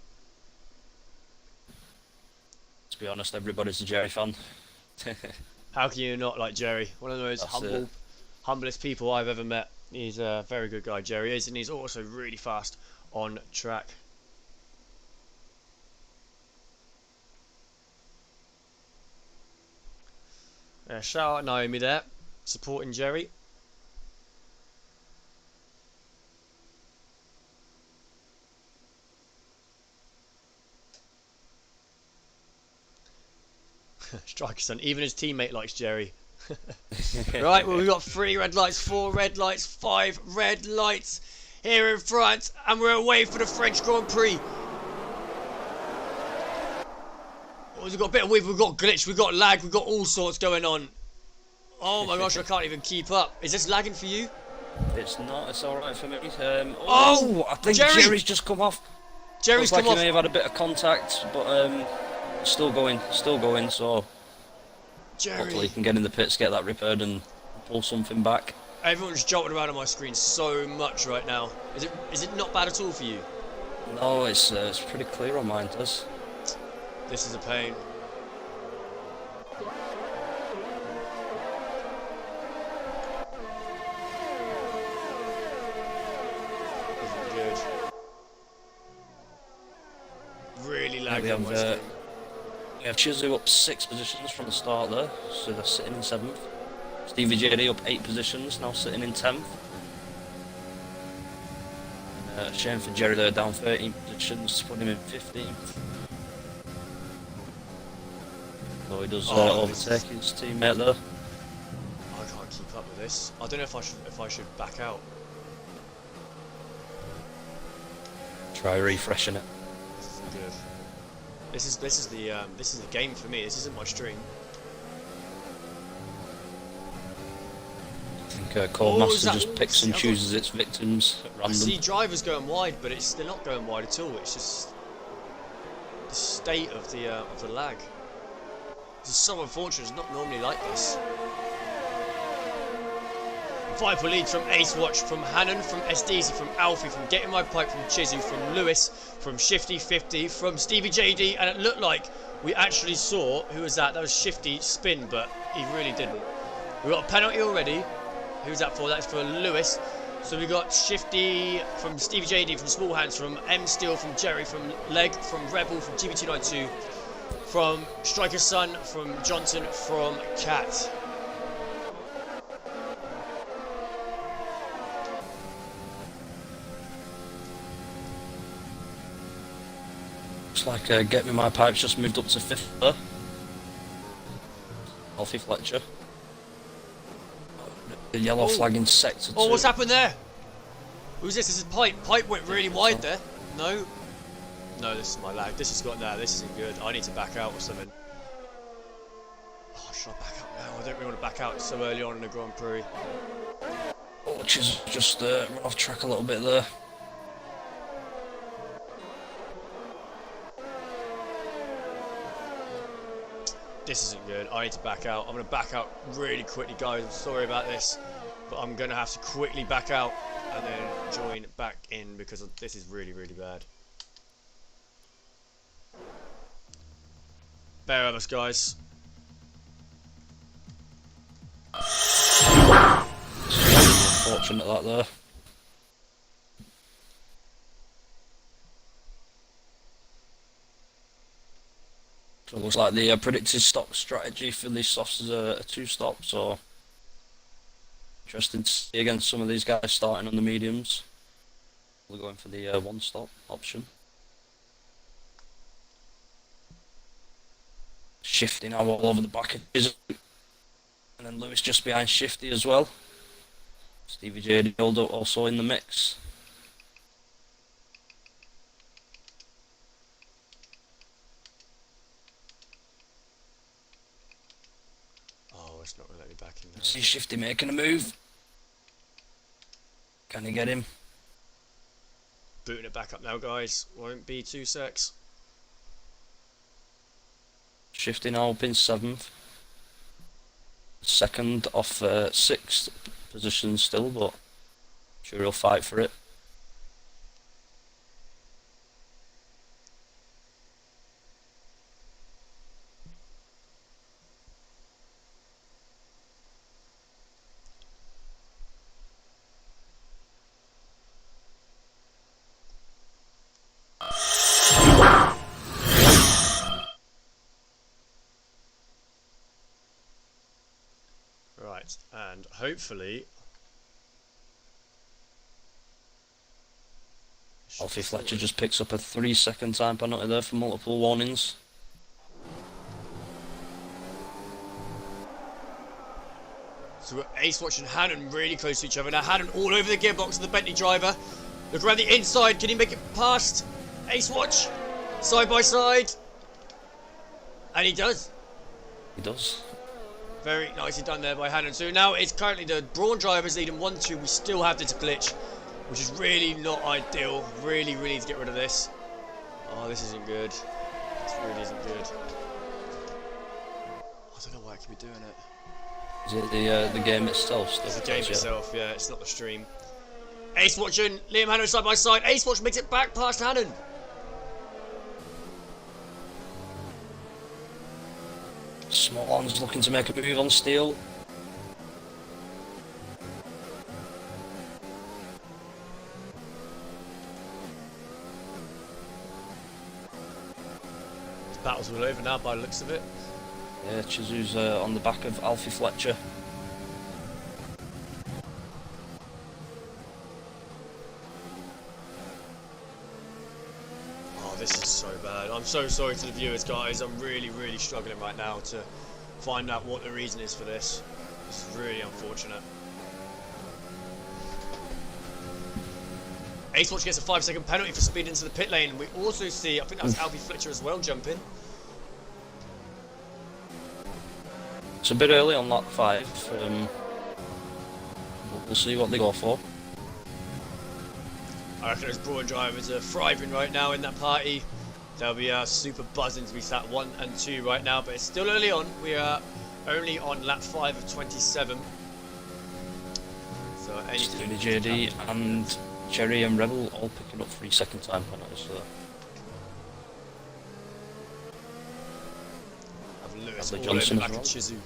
To be honest, everybody's a Jerry fan. How can you not like Jerry? One of the most That's humblest people I've ever met. He's a very good guy, Jerry is, and he's also really fast on track. Shout out Naomi there, supporting Jerry. Striker son, even his teammate likes Jerry. Right, well, we've got 3 red lights, 4 red lights, 5 red lights here in front, and we're away for the French Grand Prix. We've got a bit of weave, we've got glitch, we've got lag, we've got all sorts going on. Oh my gosh, I can't even keep up. Is this lagging for you? It's not, it's alright for me. I think Jerry's just come off. Jerry's Looks come like off. he may have had a bit of contact, but still going, so hopefully he can get in the pits, get that repaired and pull something back. Everyone's jolting around on my screen so much right now. Is it not bad at all for you? No, it's pretty clear on mine, Tess. This is a pain. Isn't good. Really lagging on my screen. We have Chizu up 6 positions from the start there, so they're sitting in 7th. Stevie JD up 8 positions, now sitting in 10th. And shame for Jerry there, down 13 positions, to put him in 15th. So he does overtake his teammate there. I can't keep up with this. I don't know if I should back out. Try refreshing it. This isn't good. This is the game for me. This isn't my stream. Codemaster that- just picks and see, I chooses its victims at I random. see drivers going wide, but they're not going wide at all. It's just the state of the lag. This is so unfortunate. It's not normally like this. Vital leads from Ace Watch, from Hannon, from SDZ, from Alfie, from Getting My Pipe, from Chizu, from Lewis, from Shifty 50, from Stevie JD, and it looked like we actually saw, who was that? That was Shifty spin, but he really didn't. We got a penalty already. Who's that for? That's for Lewis. So we got Shifty from Stevie JD, from Small Hands, from M Steel, from Jerry, from Leg, from Rebel, from GB292, from Striker Sun, from Johnson, from Cat. Looks like Get Me My Pipe's just moved up to 5th there. Alfie Fletcher. The yellow flag in sector 2. Oh, what's happened there? Who's this? This is Pipe. Pipe went really wide there. No. No, this is my lag. This has got that. This isn't good. I need to back out or something. Oh, should I back out now? I don't really want to back out so early on in the Grand Prix. Which is just run off track a little bit there. This isn't good. I need to back out. I'm going to back out really quickly, guys. I'm sorry about this, but I'm going to have to quickly back out and then join back in because this is really, really bad. Bear with us, guys. Unfortunate that there. So it looks like the predicted stop strategy for this softs is a 2-stop, so interesting to see against some of these guys starting on the mediums. We're going for the 1-stop option. Shifty now all over the back of his, and then Lewis just behind Shifty as well. Stevie J also in the mix. Oh, it's not going to let me back in now. See Shifty making a move. Can he get him? Booting it back up now, guys. Won't be 2 secs. Shifty now up in 7th. 2nd off 6th position still, but I'm sure he'll fight for it. Right, and hopefully... Alfie Fletcher just picks up a 3-second time penalty there for multiple warnings. So we've got Ace Watch and Hannon really close to each other. Now Hannon all over the gearbox of the Bentley driver. Look around the inside. Can he make it past Ace Watch? Side by side. And he does. He does. Very nicely done there by Hannon. So now it's currently the Brawn drivers leading 1-2. We still have this glitch, which is really not ideal. Really need to get rid of this. Oh, this isn't good. This really isn't good. I don't know why I could be doing it. Is it the game itself still? It's the game itself, yeah, it's not the stream. Ace Watch and Liam Hannon side by side. Ace Watch makes it back past Hannon. Small Arms looking to make a move on Steel. The battle's all over now by the looks of it. Yeah, Chizu's on the back of Alfie Fletcher. Oh, this is so bad. I'm so sorry to the viewers, guys. I'm really struggling right now to find out what the reason is for this. This is really unfortunate. Ace Watch gets a 5-second penalty for speed into the pit lane. We also see, I think that was Alfie Fletcher as well jumping. It's a bit early on lap 5. we'll see what they go for. I reckon those Brawn drivers are thriving right now in that party. They'll be super buzzing to be sat 1 and 2 right now, but it's still early on. We are only on lap 5 of 27. So anything. JD and Jerry and Rebel all picking up 3 second time penalties. So. Lewis Bradley all Johnson over as back well. at Chizu.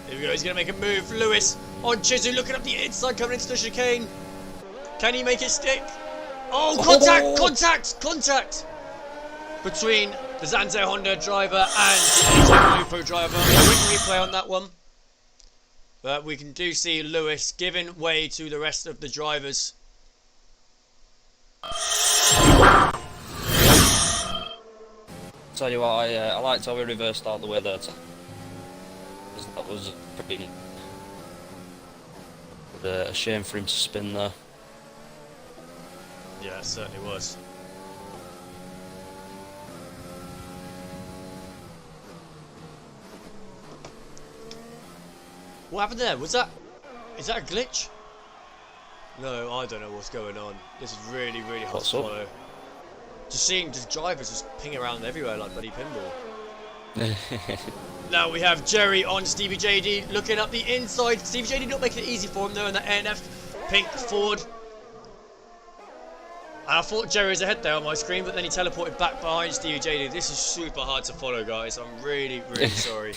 Here we go, he's going to make a move. Lewis on Chizu, looking up the inside, coming into the chicane. Can he make it stick? Oh, contact, contact, contact! Between the Zanze Honda driver and the Lupo driver. Quick replay on that one. But we can see Lewis giving way to the rest of the drivers. Tell you what, I liked how we reversed out the way there. That was pretty. A shame for him to spin there. Yeah, it certainly was. What happened there? Is that a glitch? No, I don't know what's going on. This is really, really hard to follow. Just seeing drivers just ping around everywhere like bloody pinball. Now we have Jerry on Stevie JD looking up the inside. Stevie JD not making it easy for him though in that ANF pink Ford. And I thought Jerry was ahead there on my screen, but then he teleported back behind Stevie JD. This is super hard to follow, guys. I'm really, really sorry.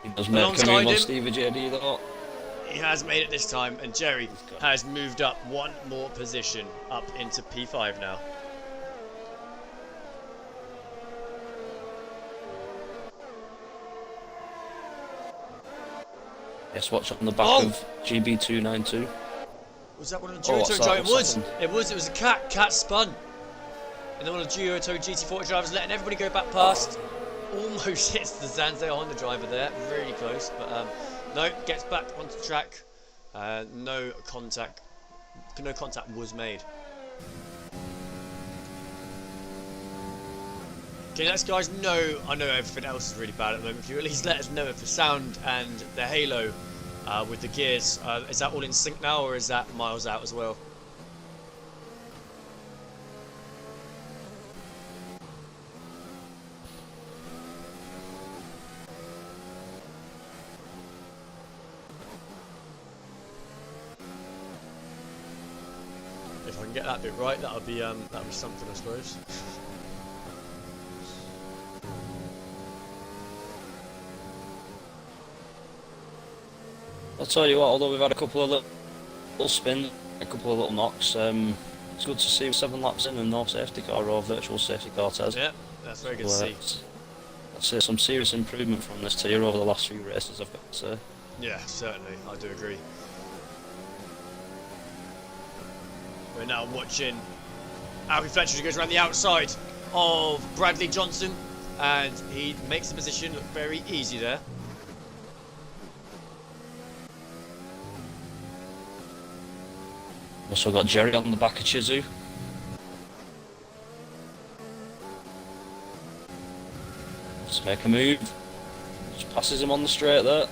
He does make a move on Stevie JD though. He has made it this time, and Jerry has moved up 1 more position, up into P5 now. Yes, watch on the back of GB292. Was that one of the Duoto drivers? It was a cat spun. And then one of the Duoto GT40 drivers letting everybody go back past. Almost hits the Zanze Honda driver there, really close, but no, gets back onto track. No contact was made. Can you let us guys know? I know everything else is really bad at the moment. Can you at least let us know if the sound and the halo with the gears, is that all in sync now, or is that miles out as well? If I can get that bit right, that'll be something, I suppose. I'll tell you what, although we've had a couple of little spins, a couple of little knocks, it's good to see 7 laps in and no safety car or virtual safety car test. Yeah, that's very good to see. I'd say some serious improvement from this tier over the last few races, I've got to say. Yeah, certainly, I do agree. We're now watching Alfie Fletcher, who goes around the outside of Bradley Johnson, and he makes the position look very easy there. Also got Jerry on the back of Chizu. Just make a move. Just passes him on the straight there.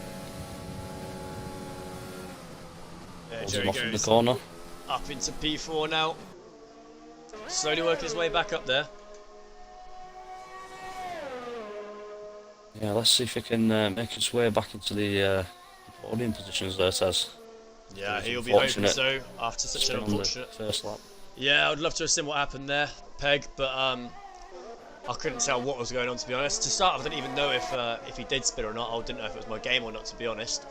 Yeah, Pulls Jerry him off goes in the corner. up into P4 now. Slowly working his way back up there. Yeah, let's see if he can make his way back into the podium positions there, Tez. Yeah, he'll be hoping so after such an Spin on the unfortunate first lap. Yeah, I would love to have seen what happened there, Peg, but I couldn't tell what was going on, to be honest. To start, I didn't even know if he did spin or not. I didn't know if it was my game or not, to be honest.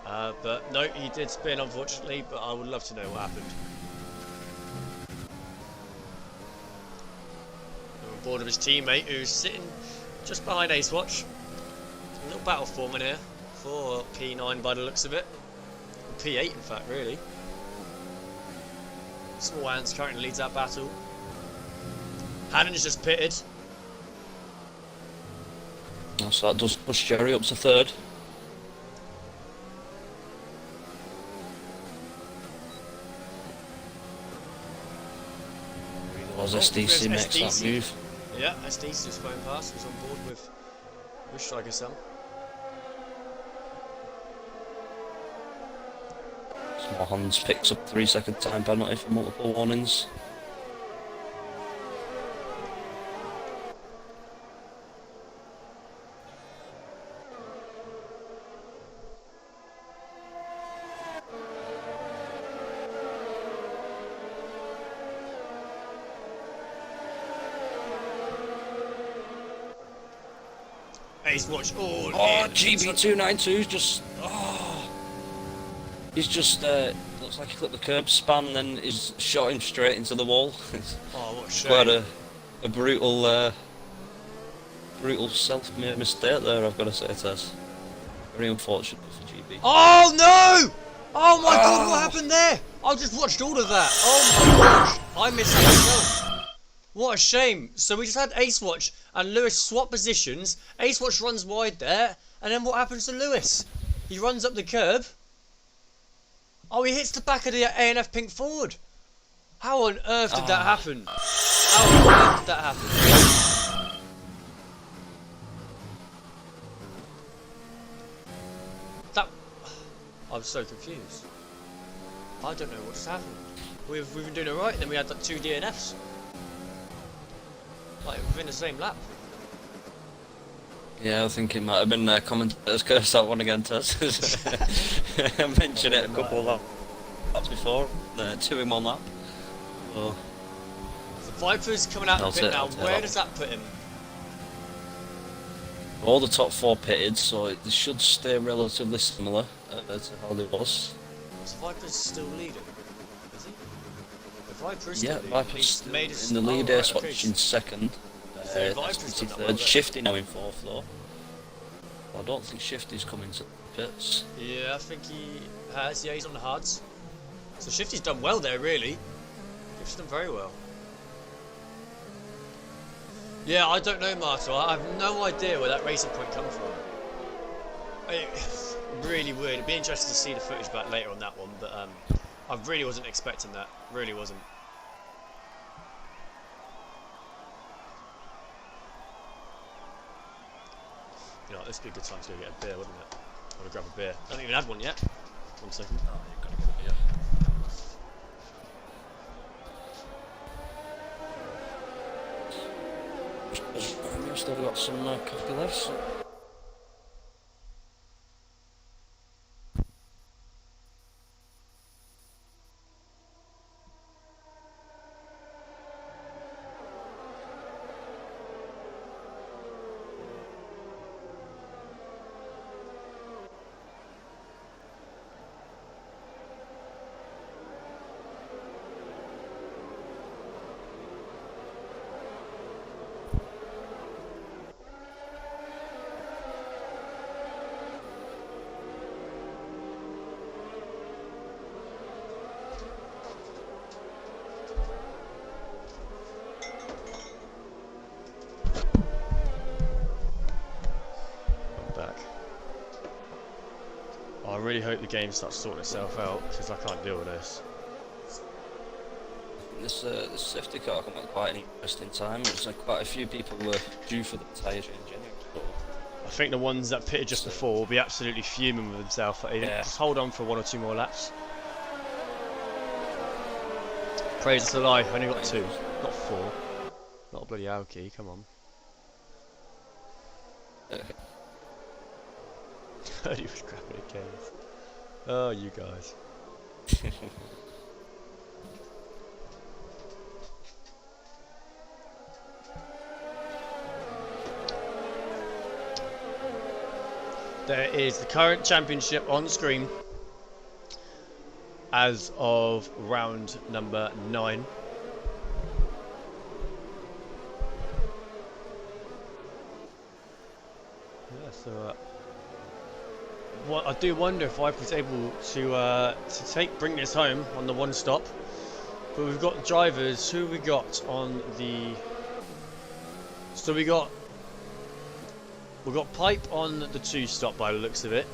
But no, he did spin, unfortunately, but I would love to know what happened. I'm on board of his teammate, who's sitting just behind Ace Watch. A little battle forming here for P9 by the looks of it. P8, in fact, really. Small Hands currently leads that battle. Hannon's just pitted. So that does push Jerry up to third. Suppose Oh, SDC there's makes that SDC. move. Yeah, SDC just phone pass. Was on board with Striker Sam. Hans picks up 3-second time penalty for multiple warnings. Ace watch. Oh, Oh, GB292's just. Oh. He's just. Looks like he clipped the curb span and then he's shot him straight into the wall. It's Oh, what a shame. quite a brutal. Brutal self-made mistake there, I've got to say, Tess. Very unfortunate for GB. Oh no! Oh my god, what happened there? I just watched all of that. Oh my gosh, I missed that myself. What a shame. So we just had Ace Watch and Lewis swap positions. Ace Watch runs wide there, and then what happens to Lewis? He runs up the curb. Oh, he hits the back of the A&F pink forward. How on earth did that happen? How on earth did that happen? That... I'm so confused. I don't know what's happened. We've been doing it right, and then we had like 2 DNFs. Like within the same lap. Yeah, I think it might have been commentators curse that one again, Tess. I mentioned it a couple of laps before. 2 in 1 lap. So, The Viper's coming out of the pit now. Where does that put him? all the top 4 pitted, so it should stay relatively similar to how it was. So Viper's still leading, is he? The Viper is Yeah, still leading. Viper's He's still made his... in the lead, oh, Ace right, Watch okay. in 2nd. So Viper's done that well third. there. Shifty now in 4th though. Well, I don't think Shifty's coming to the pits. Yeah, I think he has. Yeah, he's on the hards. So Shifty's done well there, really. Shifty's done very well. Yeah, I don't know, Marto. I have no idea where that racing point comes from. Really weird. It'd be interesting to see the footage back later on that one, but I really wasn't expecting that. Really wasn't. You know, this would be a good time to go get a beer, wouldn't it? I want to grab a beer. I haven't even had one yet. 1 second. Oh, you've got to get a beer. We've still got some coffee left. So. I really hope the game starts sorting itself out, because I can't deal with this. This safety car came at quite an interesting time. It was quite a few people were due for the tyre change anyway. So. I think the ones that pitted just before will be absolutely fuming with themselves that they didn't just hold on for 1 or 2 more laps. Praise to lie, only got 2, not 4. Not a bloody Aoki, come on. Heard he was grabbing a case. Oh, you guys. There is the current championship on screen as of round number 9. Yeah, so what I do wonder if Viper's able to bring this home on the 1 stop. But we've got drivers. Who have we got on the? So we've got Pipe on the 2 stop by the looks of it.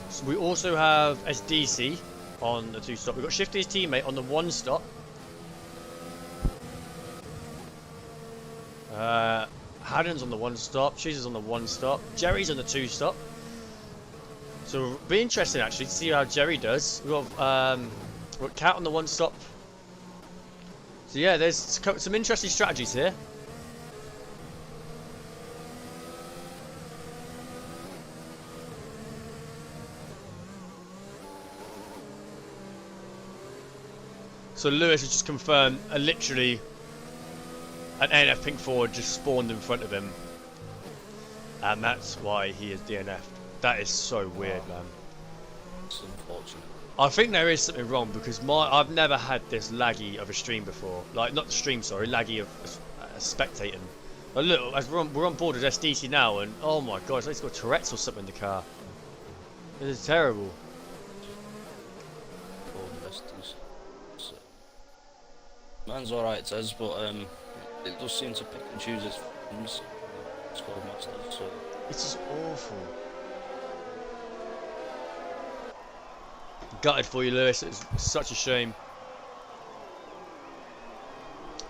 So we also have SDC on the 2 stop. We've got Shifty's teammate on the 1 stop. Haddon's on the 1 stop, Cheesy's on the 1 stop, Jerry's on the 2 stop. So it'll be interesting actually to see how Jerry does. We've got Cat on the 1 stop. So yeah, there's some interesting strategies here. So Lewis has just confirmed literally an NF pink Ford just spawned in front of him. And that's why he is DNF. That is so weird, man. It's unfortunate. I think there is something wrong because I've never had this laggy of a stream before. Like, not the stream, sorry, laggy of spectating. But look, as we're on board with SDC now, and oh my god, it's like it's got Tourette's or something in the car. This is terrible. Mine's alright, it says, but it does seem to pick and choose its friends. It's called Masters, so. It's just awful. Gutted for you, Lewis. It's such a shame.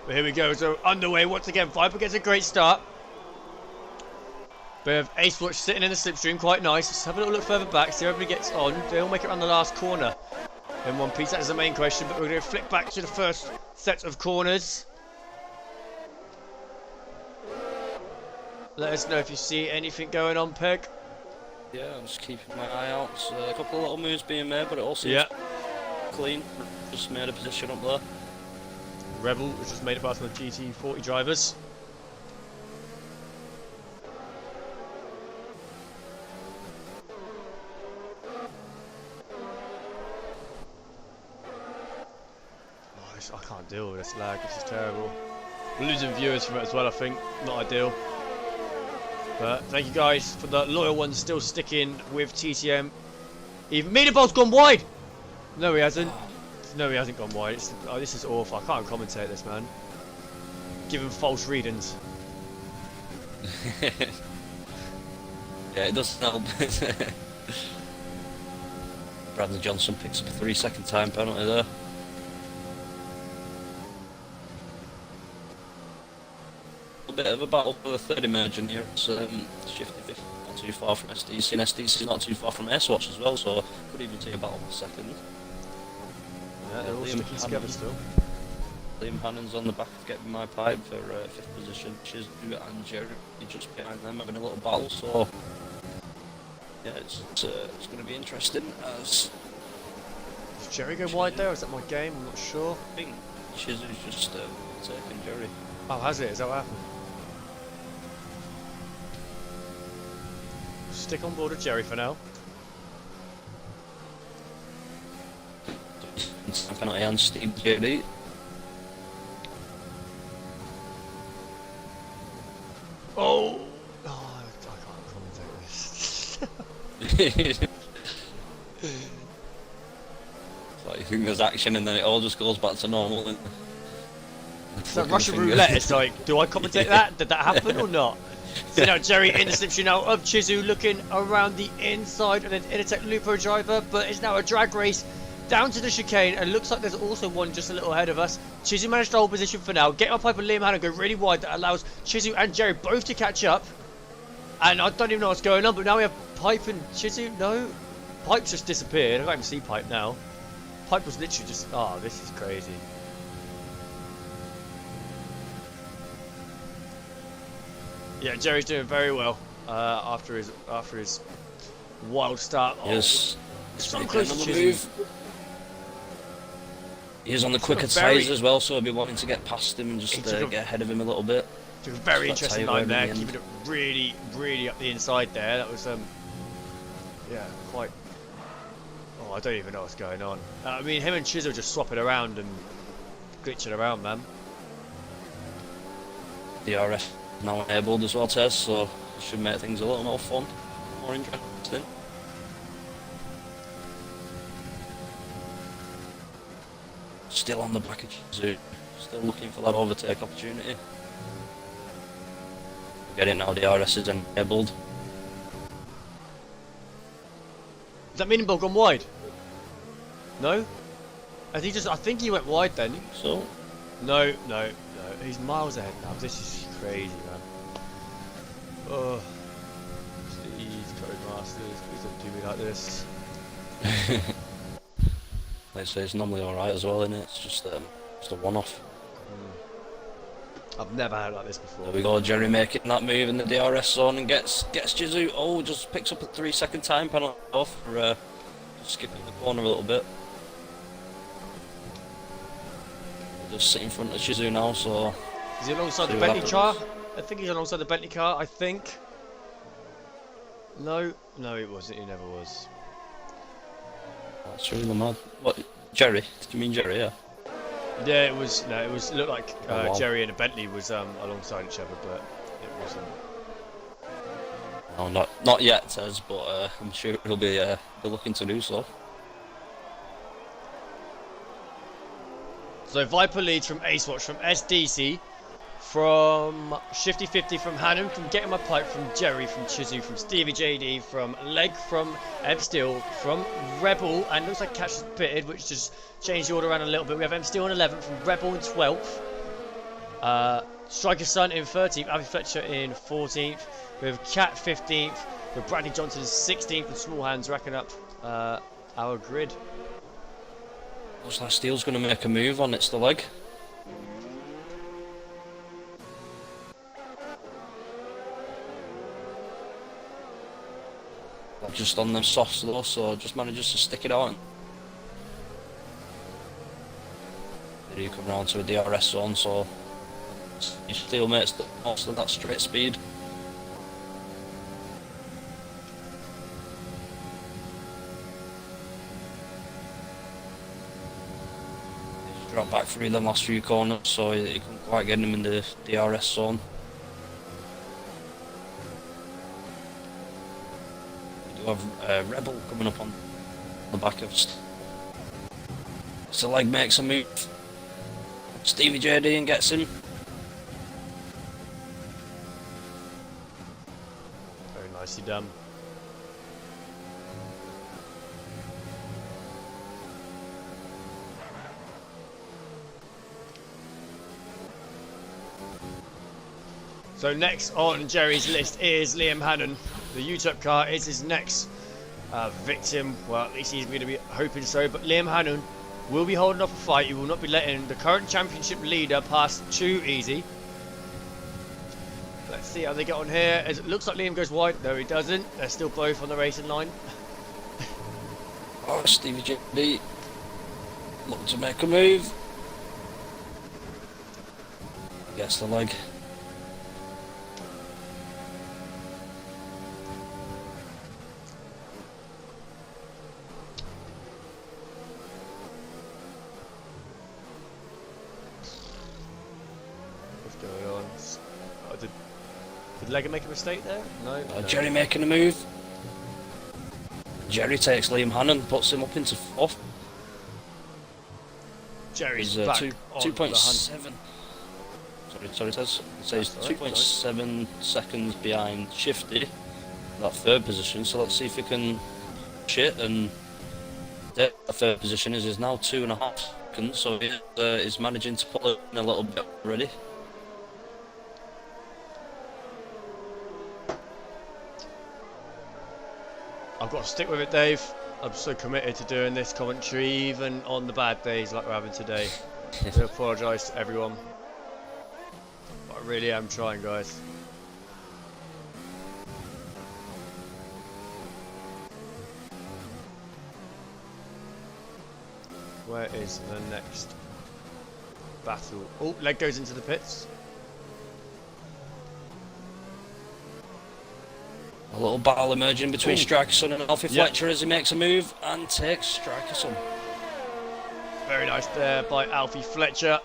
But here we go. So underway once again. Viper gets a great start. We have Ace Watch sitting in the slipstream, quite nice. Let's have a little look further back, see how everybody gets on. They all make it around the last corner in one piece. That is the main question. But we're going to flick back to the first set of corners. Let us know if you see anything going on, Peg. Yeah, I'm just keeping my eye out. So a couple of little moves being made, but it all seems clean. Just made a position up there. Rebel, which just made it past the GT40 drivers. Oh, I can't deal with this lag, this is terrible. We're losing viewers from it as well, I think. Not ideal. But thank you guys for the loyal ones still sticking with TTM. Even Meataball's gone wide! No, he hasn't. No, he hasn't gone wide. Oh, this is awful. I can't commentate this, man. Give him false readings. Yeah, it does help. Bradley Johnson picks up a 3-second time penalty there. A bit of a battle for the third emerging here. It's shifty 50, not too far from SDC, and SDC is not too far from Airwatch as well, so could even see a battle for second. Yeah, they're all sticking together still. Liam Hannon's on the back of getting my pipe for 5th position. Chizu and Jerry just behind them having a little battle, so yeah, it's going to be interesting. As Does Jerry go wide there, or is that my game? I'm not sure. I think Chizu's just taking Jerry. Oh, has it? Is that what happened? Stick on board with Jerry for now. Penalty on Steve JD. Oh! Oh, I can't commentate this. Like you think there's action and then it all just goes back to normal. And it's like Russian roulette. It's like, do I commentate that? Did that happen or not? So now Jerry in the slipstream now of Chizu looking around the inside and an Initech Lupo driver, but it's now a drag race down to the chicane, and looks like there's also one just a little ahead of us. Chizu managed to hold position for now, get my pipe and Liam Hannon go really wide. That allows Chizu and Jerry both to catch up. And I don't even know what's going on, but now we have Pipe and Chizu. No, Pipe's just disappeared. I can't even see Pipe now. Pipe was literally just, oh, this is crazy. Yeah, Jerry's doing very well after his wild start. Yes, so close to Chizu. He's on the quicker tyres as well, so I'll be wanting to get past him and just get ahead of him a little bit. Took a very interesting line there, keeping it really, really up the inside there. That was, yeah, quite. Oh, I don't even know what's going on. I mean, him and Chizu just swapping around and glitching around, man. DRS now enabled as well, Tez, so it should make things a little more fun, more interesting. Still on the back of Chizu, still looking for that overtake opportunity. Get it now, DRS is enabled. Does that mean Bill gone wide? No? I think he went wide then. So? No. no, he's miles ahead now. This is crazy, man. Oh, please, Codemasters, please don't do me like this. Like I say, it's normally alright as well, isn't it? It's just a one-off. I've never had it like this before. There we go, Jerry making that move in the DRS zone and gets Jizu. Oh, just picks up a 3-second time penalty off for skipping the corner a little bit. Just sit in front of Jizu now, so... Is he alongside the Bentley car? I think he's alongside the Bentley car, I think. No, it wasn't, he never was. That's really mad. What, Jerry? Did you mean Jerry, yeah? Yeah, it was, no, it looked like wow. Jerry and a Bentley was alongside each other, but it wasn't. No, not yet, Tez, but I'm sure he'll be looking to do so. So Viper leads from Ace Watch, from SDC, from Shifty 50, from Hannum, from Getting My Pipe, from Jerry, from Chizu, from Stevie JD, from Leg, from M Steel, from Rebel, and looks like Catch is pitted, which just changed the order around a little bit. We have M Steel in 11th, from Rebel in 12th, Striker Sun in 13th, Abby Fletcher in 14th, we have Cat 15th, with Bradley Johnson in 16th, and Small Hands racking up our grid. Looks like Steele's going to make a move on It's the Leg. Just on them softs though, so just manages to stick it out. There you come round to a DRS zone, so your Steele makes the most of that straight speed. Drop back through the last few corners, so you couldn't quite get him in the DRS zone. We do have Rebel coming up on the back of So Leg makes a move. Stevie JD and gets him. Very nicely done. So next on Jerry's list is Liam Hannon. The UTEP car is his next victim. Well, at least he's going to be hoping so. But Liam Hannon will be holding off a fight. He will not be letting the current championship leader pass too easy. Let's see how they get on here. As it looks like Liam goes wide. No, he doesn't. They're still both on the racing line. Oh, Stevie JD looking to make a move. Gets the leg. Did Lega make a mistake there? No. Jerry making a move. Jerry takes Liam Hannon, puts him up into fourth. Jerry's He's back 2.7. Sorry, Tez. It says 2.7 seconds behind Shifty, that third position. So let's see if he can shit and the third position is now 2.5 seconds. So he's managing to pull it in a little bit already. I've got to stick with it, Dave. I'm so committed to doing this commentary, even on the bad days like we're having today. I do apologise to everyone. But I really am trying, guys. Where is the next battle? Oh, Leg goes into the pits. A little battle emerging between Strikerson and Alfie Fletcher as he makes a move and takes Strikerson. Very nice there by Alfie Fletcher.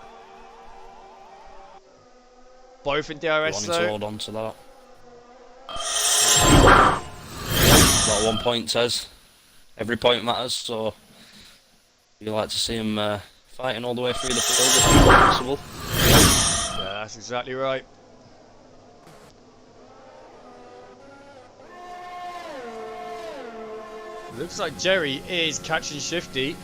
Both in DRS Wanting though. to hold on to that. That 1 point says every point matters, so you like to see him fighting all the way through the field if possible. Yeah, that's exactly right. Looks like Jerry is catching Shifty.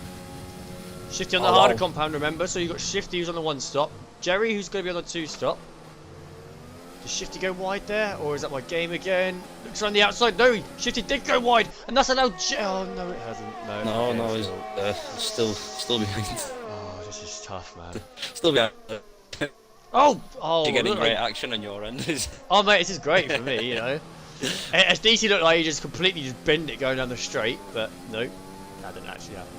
Shifty on the harder compound, remember? So you've got Shifty who's on the one stop. Jerry, who's going to be on the 2-stop. Does Shifty go wide there, or is that my game again? Looks around the outside. No, Shifty did go wide, and that's allowed. Oh no, it hasn't. No. No, he's still behind. Oh, this is tough, man. Still behind. Oh, You're getting look great like... action on your end. Oh mate, this is great for me, you know. As DC looked like he just completely just bent it going down the straight, but no, that didn't actually happen.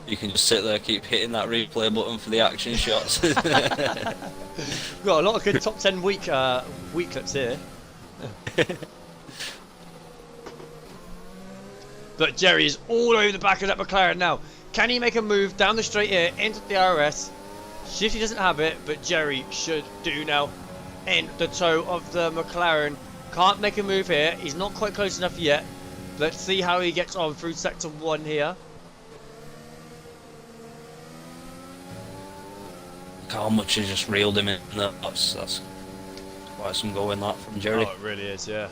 You can just sit there, keep hitting that replay button for the action shots. We've got a lot of good top 10 week clips here. But Jerry is all over the back of that McLaren now. Can he make a move down the straight here into the RS? Shifty doesn't have it, but Jerry should do now. In the toe of the McLaren. Can't make a move here. He's not quite close enough yet. Let's see how he gets on through sector 1 here. How much he just reeled him in. That's quite some go in that from Jerry. Oh, it really is, yeah.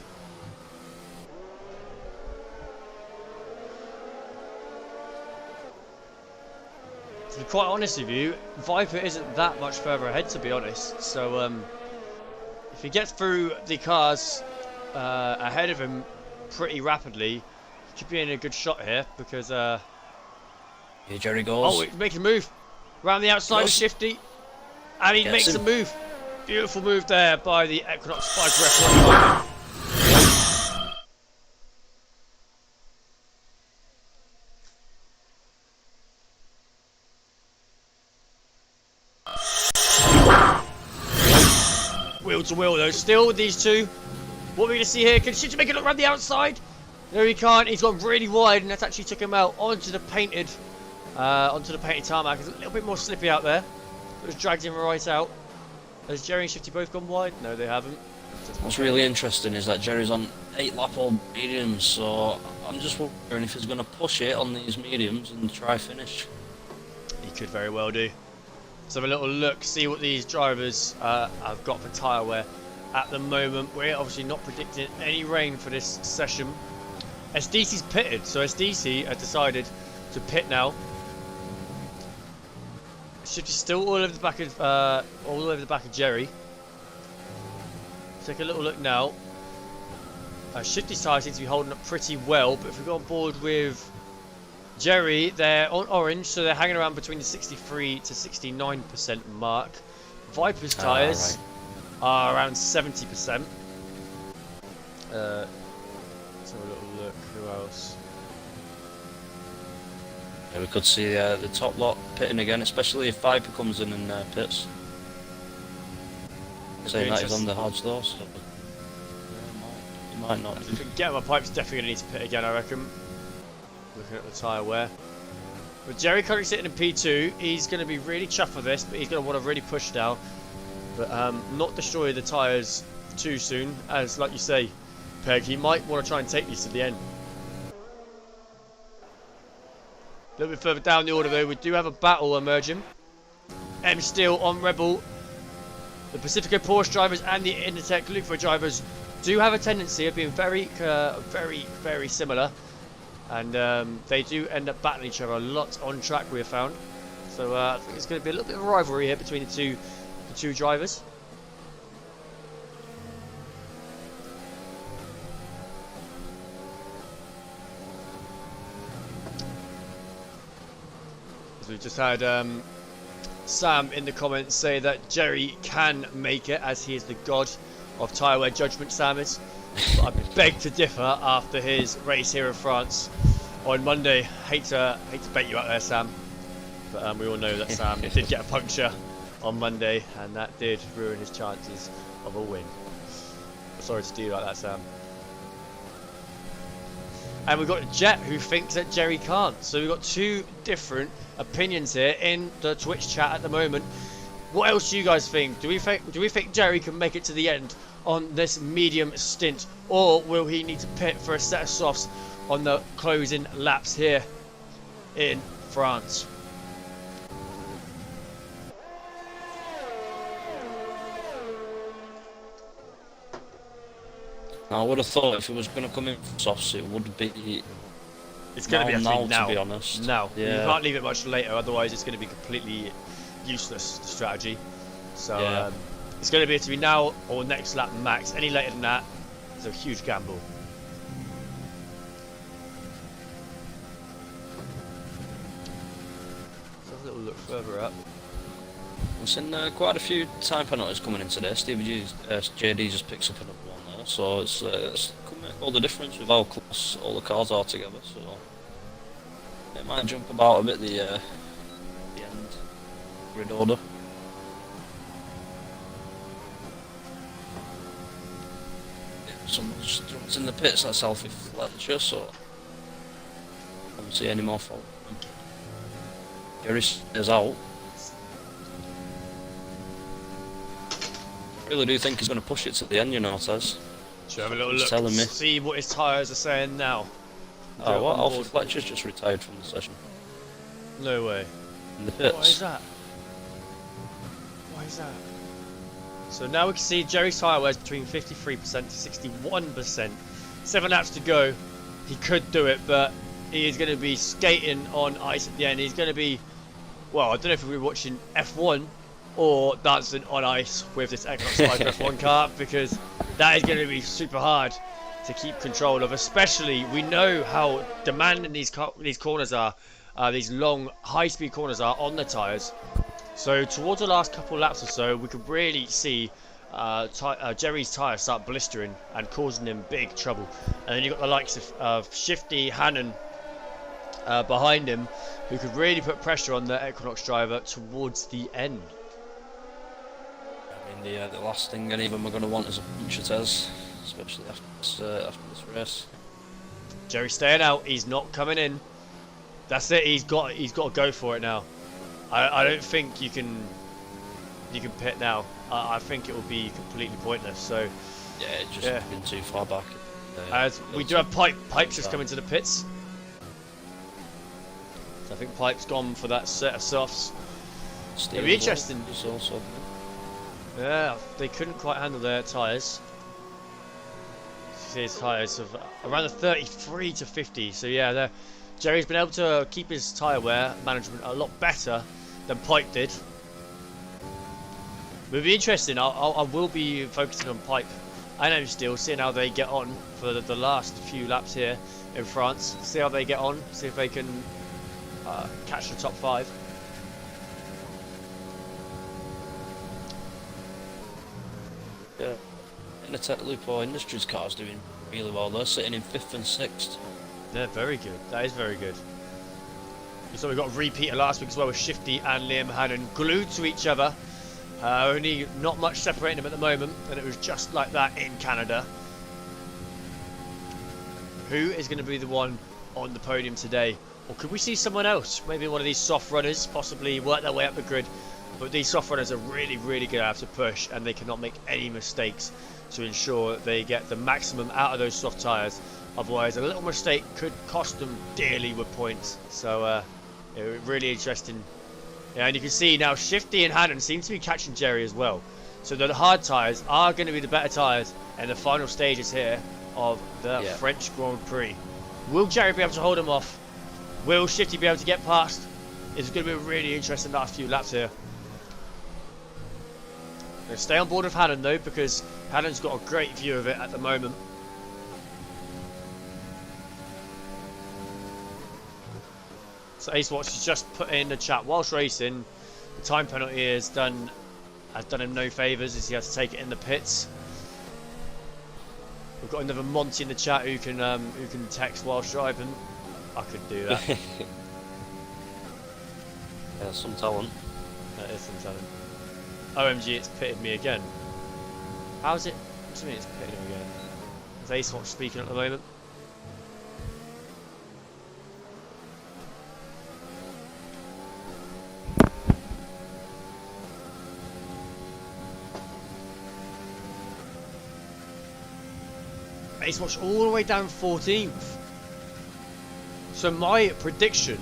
To be quite honest with you, Viper isn't that much further ahead, to be honest. So, if he gets through the cars ahead of him pretty rapidly, he could be in a good shot here because. Here Jerry goes. Oh, he's making a move around the outside of Shifty. And he makes a move. Beautiful move there by the Equinox Bike referee. Wheel to wheel though, still with these two. What are we going to see here? Can Shifty make it look around the outside? No, he can't. He's gone really wide, and that's actually took him out onto the painted tarmac. It's a little bit more slippy out there. Just dragged him right out. Has Jerry and Shifty both gone wide? No, they haven't. What's really interesting is that Jerry's on 8-lap-old mediums, so I'm just wondering if he's going to push it on these mediums and try finish. He could very well do. Let's have a little look, see what these drivers have got for tyre wear at the moment. We're obviously not predicting any rain for this session. SDC's pitted, so SDC has decided to pit now. Shifty's still all over the back of Jerry. Take a little look now. Shifty's tyre seems to be holding up pretty well, but if we go on board with Jerry, they're on orange, so they're hanging around between the 63 to 69% mark. Viper's tyres are around 70%. Let's have a little look. Who else? Yeah, we could see the top lot pitting again, especially if Viper comes in and pits. Saying that he's on the hards though, so he might not. If we can get my pipes, definitely going to need to pit again, I reckon. Looking at the tyre wear. With Jerry currently sitting in P2, he's going to be really chuffed for this, but he's going to want to really push now. But not destroy the tyres too soon, as like you say, Peg, he might want to try and take these to the end. A little bit further down the order though, we do have a battle emerging. M Steel on Rebel. The Pacifico Porsche drivers and the Intertech Lufa drivers do have a tendency of being very similar. And they do end up battling each other a lot on track, we have found. So I think it's going to be a little bit of a rivalry here between the two drivers. So we've just had Sam in the comments say that Jerry can make it, as he is the god of tyre wear judgment, Sam is. But I beg to differ after his race here in France on Monday. Hate to bait you out there, Sam, but we all know that Sam did get a puncture on Monday, and that did ruin his chances of a win. Sorry to do you like that, Sam. And we've got Jet, who thinks that Jerry can't. So we've got two different opinions here in the Twitch chat at the moment. What else do you guys think? Do we think Jerry can make it to the end on this medium stint, or will he need to pit for a set of softs on the closing laps here in France? I would have thought if it was going to come in softs, it would be. It's going to be now, now, to be honest. Now, yeah. You can't leave it much later, otherwise it's going to be completely useless strategy. So Yeah. it's going to be between now or next lap max. Any later than that, it's a huge gamble. Let's have a little look further up. I've seen quite a few time penalties coming in today. JD just picks up another one there, so it's could make all the difference with how close all the cars are together. So it might jump about a bit the end grid order. Someone just jumps in the pits. That's Alfie Fletcher, so I don't see any more fault. Gary is out. I really do think he's going to push it to the end, you know, Tez. Should have a little He's look, telling me. see what his tyres are saying now. Oh, what? on Alfie board. Fletcher's just retired from the session. No way. In the Why is pits. that? Why is that? So now we can see Jerry's tyre wears between 53% to 61%. 7 laps to go. He could do it, but he is going to be skating on ice at the end. He's going to be, well, I don't know if we're watching F1 or dancing on ice with this Xbox Live F1 car, because that is going to be super hard to keep control of. Especially, we know how demanding these corners are, these long, high-speed corners are on the tyres. So towards the last couple laps or so, we could really see Jerry's tyres start blistering and causing him big trouble. And then you've got the likes of Shifty, Hannon behind him, who could really put pressure on the Equinox driver towards the end. I mean, the last thing any of them are going to want is a punch at us, especially after this race. Jerry's staying out. He's not coming in. That's it. He's got to go for it now. I don't think you can pit now. I think it will be completely pointless. So Yeah, it's just been too far back. as we do have Pipe's just coming to the pits. So I think Pipe's gone for that set of softs. It'll be interesting. Also. Yeah, they couldn't quite handle their tyres. See his tyres of around the 33 to 50. So yeah, Jerry's been able to keep his tyre wear management a lot better than Pipe did. It'll be interesting. I will be focusing on Pipe and M Steel, seeing how they get on for the last few laps here in France. See how they get on. See if they can catch the top 5. Yeah. Innertech Lupo Industries cars doing really well. They're sitting in 5th and 6th. They're very good. That is very good. So we got a repeat of last week as well with Shifty and Liam Hannon glued to each other. Only not much separating them at the moment, and it was just like that in Canada. Who is going to be the one on the podium today? Or could we see someone else? Maybe one of these soft runners possibly work their way up the grid. But these soft runners are really, really going to have to push, and they cannot make any mistakes to ensure that they get the maximum out of those soft tyres. Otherwise, a little mistake could cost them dearly with points. So, really interesting. Yeah, and you can see now Shifty and Hannon seem to be catching Jerry as well. So the hard tyres are going to be the better tyres in the final stages here of the French Grand Prix. Will Jerry be able to hold him off? Will Shifty be able to get past? It's going to be a really interesting last few laps here. Going to stay on board with Hannon though, because Hannon's got a great view of it at the moment. So Ace Watch has just put in the chat, whilst racing, the time penalty has done him no favours as he has to take it in the pits. We've got another Monty in the chat who can text whilst driving. I could do that. Yeah, some talent. That is some talent. OMG, it's pitted me again. How's it? What do you mean it's pitted him again? Is Ace Watch speaking at the moment? Ace Watch all the way down 14th. So my prediction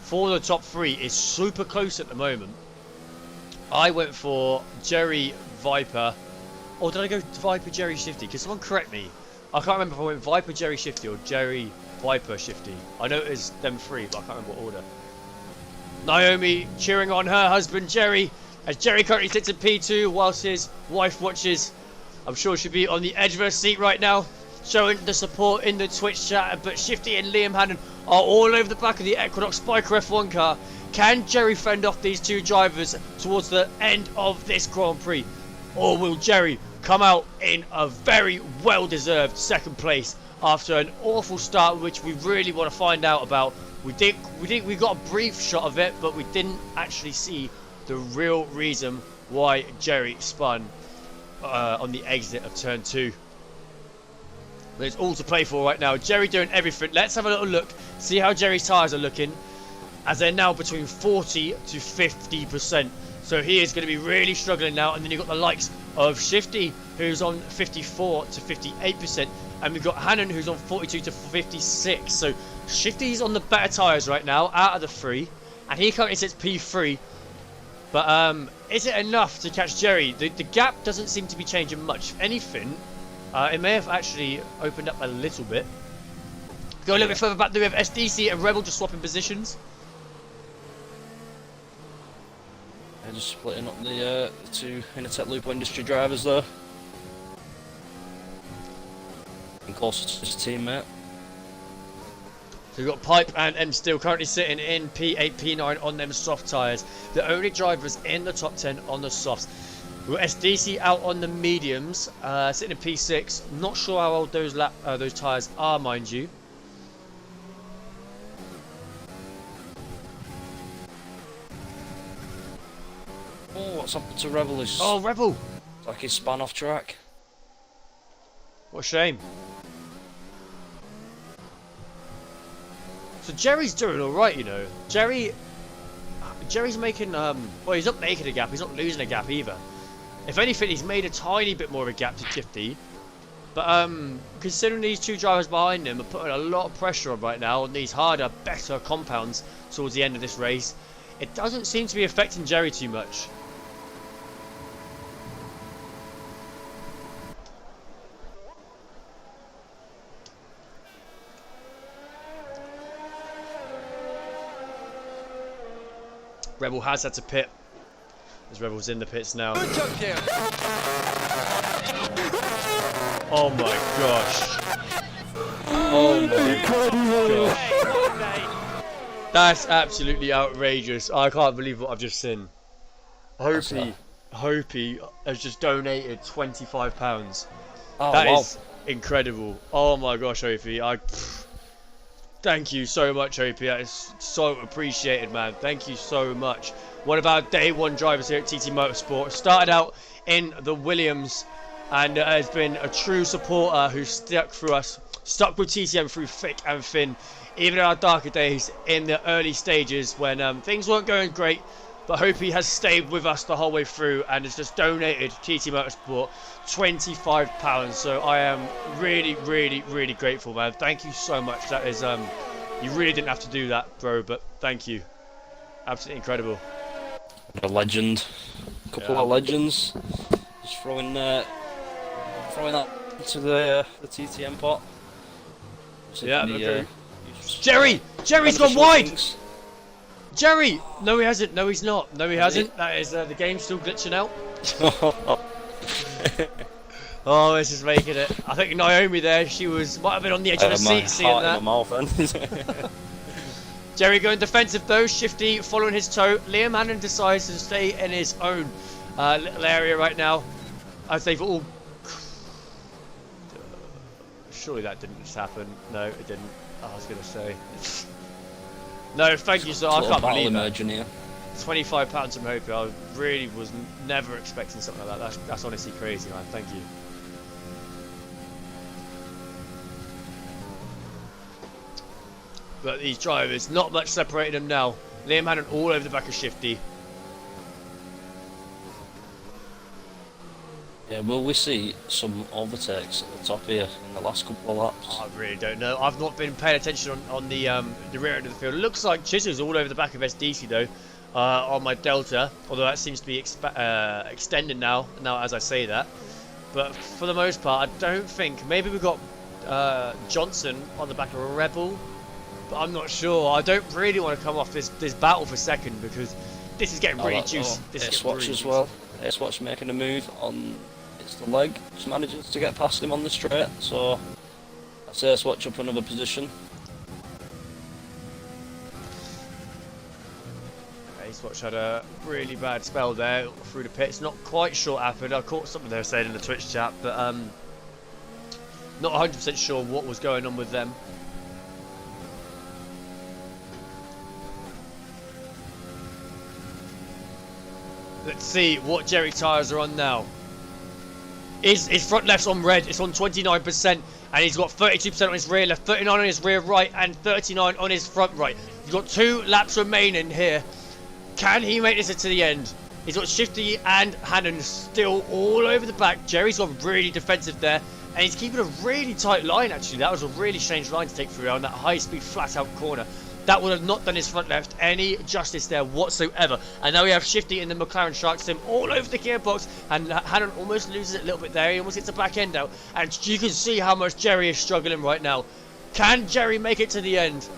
for the top 3 is super close at the moment. I went for Jerry Viper, or did I go Viper Jerry Shifty? Can someone correct me? I can't remember if I went Viper Jerry Shifty or Jerry Viper Shifty. I know it was them 3, but I can't remember what order. Naomi cheering on her husband Jerry, as Jerry currently sits in P2 whilst his wife watches. I'm sure she'll be on the edge of her seat right now, showing the support in the Twitch chat. But Shifty and Liam Hannon are all over the back of the Equinox Spiker F1 car. Can Jerry fend off these two drivers towards the end of this Grand Prix? Or will Jerry come out in a very well-deserved second place after an awful start, which we really want to find out about? We got a brief shot of it, but we didn't actually see the real reason why Jerry spun on the exit of turn 2. But it's all to play for right now. Jerry doing everything. Let's have a little look, see how Jerry's tyres are looking, as they're now between 40 to 50%. So he is going to be really struggling now. And then you've got the likes of Shifty, who's on 54 to 58%. And we've got Hannon, who's on 42 to 56. So Shifty's on the better tyres right now, out of the 3. And he currently sits P3. But is it enough to catch Jerry? The gap doesn't seem to be changing much. If anything, it may have actually opened up a little bit. Go a little bit further back, we have SDC and Rebel just swapping positions. Yeah, just splitting up the two Intertech Lupo Industry drivers there. And closer to his teammate. So we've got Pipe and M Steel currently sitting in P8, P9 on them soft tyres. The only drivers in the top 10 on the softs. We've got SDC out on the mediums, sitting in P6. Not sure how old those tyres are, mind you. Oh, what's happened to Rebel? Oh, Rebel! It's like he's spun off track. What a shame. So Jerry's doing alright, you know. Jerry's making, well, he's not making a gap, he's not losing a gap either. If anything, he's made a tiny bit more of a gap to Shifty. But considering these two drivers behind him are putting a lot of pressure on right now on these harder, better compounds towards the end of this race, it doesn't seem to be affecting Jerry too much. Rebel has had to pit. As Rebel's in the pits now. Oh my gosh. Oh my gosh. That's absolutely outrageous. I can't believe what I've just seen. Hopey has just donated £25. Oh, That wow. is incredible. Oh my gosh, Hopey. Thank you so much, Hopey. That is so appreciated, man. Thank you so much. One of our day one drivers here at TT Motorsport. Started out in the Williams and has been a true supporter who stuck with TTM through thick and thin. Even in our darker days, in the early stages when things weren't going great. But Hopey has stayed with us the whole way through and has just donated TT Motorsport £25. So I am really, really, really grateful, man. Thank you so much. That is, you really didn't have to do that, bro, but thank you. Absolutely incredible. A legend. A couple of legends. Just throwing that into the TTM pot. Yeah, Jerry's gone wide! Things. Jerry! No, he hasn't. No, he's not. No, he hasn't. That is, the game's still glitching out. Oh, this is making it. I think Naomi there, might have been on the edge of the seat seeing that. In my mouth, Jerry going defensive though, Shifty following his toe. Liam Hannon decides to stay in his own little area right now. As they've all... Surely that didn't just happen. No, it didn't. I was going to say. No, thank you, sir. I can't believe that. Here. £25 from Hope. I really was never expecting something like that. That's honestly crazy, man. Thank you. But these drivers, not much separating them now. Liam Hannon all over the back of Shifty. Yeah, will we see some overtakes at the top here in the last couple of laps? I really don't know. I've not been paying attention on the rear end of the field. It looks like Chisel's all over the back of SDC though, on my Delta. Although that seems to be extended now as I say that. But for the most part, I don't think. Maybe we've got Johnson on the back of a Rebel. but I'm not sure. I don't really want to come off this battle for second because this is getting really juicy. Ace-Watch as well. Ace-Watch making a move on it's the leg. Just manages to get past him on the straight. So that's Ace-Watch up another position. Ace-Watch had a really bad spell there through the pits. Not quite sure what happened. I caught something they were saying in the Twitch chat, but not 100% sure what was going on with them. Let's see what Jerry tyres are on now. His front left's on red. It's on 29%, and he's got 32% on his rear left, 39 on his rear right, and 39 on his front right. He's got 2 laps remaining here. Can he make this to the end? He's got Shifty and Hannon still all over the back. Jerry's gone really defensive there, and he's keeping a really tight line actually. That was a really strange line to take through on that high-speed flat-out corner. That would have not done his front left any justice there whatsoever. And now we have Shifty in the McLaren Shark Sim all over the gearbox, and Hannon almost loses it a little bit there. He almost gets the back end out, and you can see how much Jerry is struggling right now. Can Jerry make it to the end?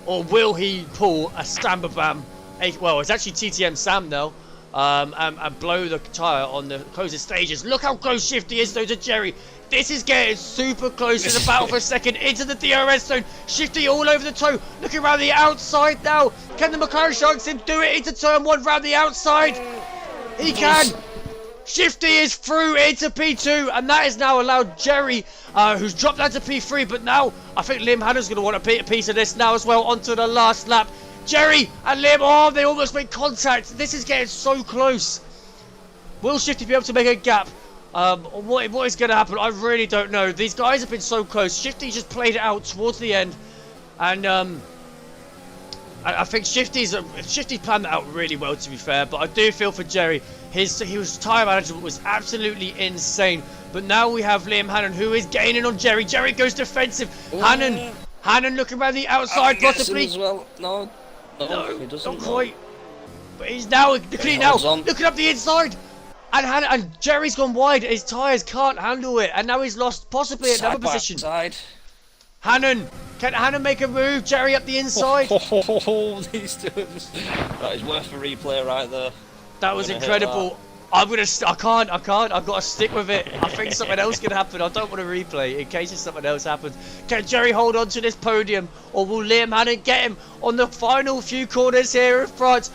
Or will he pull a Stamper Bam? Well, it's actually TTM Sam now. And blow the tyre on the closest stages. Look how close Shifty is though to Jerry. This is getting super close to the battle for second into the DRS zone. Shifty all over the toe. Looking around the outside now. Can the McLaren Shark Sim do it into turn 1 round the outside? He can. Shifty is through into P2, and that has now allowed Jerry, who's dropped down to P3, but now I think Liam Hannon's going to want a piece of this now as well onto the last lap. Jerry and Liam, oh, they almost made contact. This is getting so close. Will Shifty be able to make a gap? What is going to happen? I really don't know. These guys have been so close. Shifty just played it out towards the end, and I think Shifty's planned that out really well, to be fair. But I do feel for Jerry. His tyre management was absolutely insane. But now we have Liam Hannon, who is gaining on Jerry. Jerry goes defensive. Hannon looking around the outside, possibly. As well. No, he doesn't. Not quite. But he's now looking up the inside. And Jerry's gone wide. His tyres can't handle it. And now he's lost possibly another position. Hannon. Can Hannon make a move? Jerry up the inside. These two. That is worth a replay right there. That was incredible. I can't. I've got to stick with it. I think something else can happen. I don't want to replay in case something else happens. Can Jerry hold on to this podium, or will Liam Hannon get him on the final few corners here in France?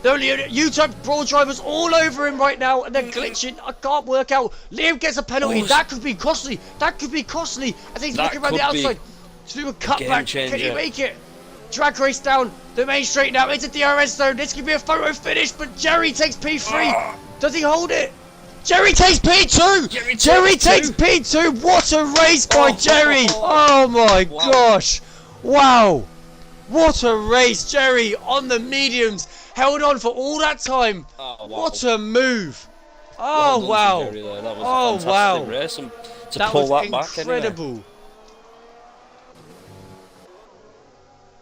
The only U-type broad drivers all over him right now, and they're glitching. I can't work out. Liam gets a penalty. That could be costly. That could be costly. As he's looking around the outside to do a cutback. Can he make it? Drag race down the main straight now into DRS zone. This could be a photo finish, but Jerry takes P3. Does he hold it? Jerry takes P2. Jerry takes P2. What a race by Jerry! Oh my gosh! Wow! What a race, Jerry on the mediums. Held on for all that time. What a move! Oh wow! Oh wow! That was incredible.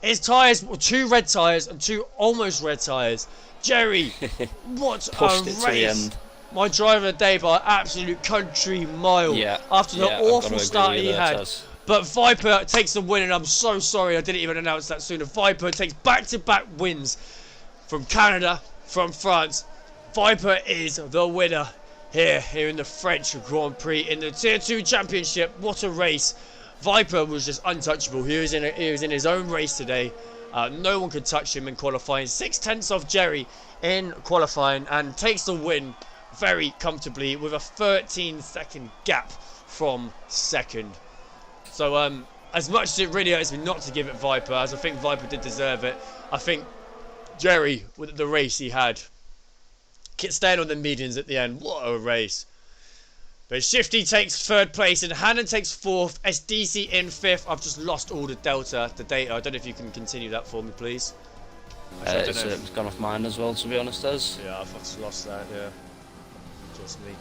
His tyres were 2 red tyres and 2 almost red tyres. Jerry, what a race! My driver Dave, our absolute country mile after the awful start he had. But Viper takes the win, and I'm so sorry I didn't even announce that sooner. Viper takes back-to-back wins from Canada, from France. Viper is the winner here in the French Grand Prix in the Tier 2 Championship. What a race! Viper was just untouchable. He was in his own race today. No one could touch him in qualifying. 6/10 off Jerry in qualifying, and takes the win very comfortably with a 13-second gap from second. So as much as it really hurts me not to give it Viper, as I think Viper did deserve it, I think Jerry, with the race he had, staying on the medians at the end, what a race. But Shifty takes 3rd place and Hannon takes 4th. SDC in 5th. I've just lost all the data. I don't know if you can continue that for me, please. It's gone off mine as well, to be honest, as. Yeah, I've just lost that, yeah. Just me.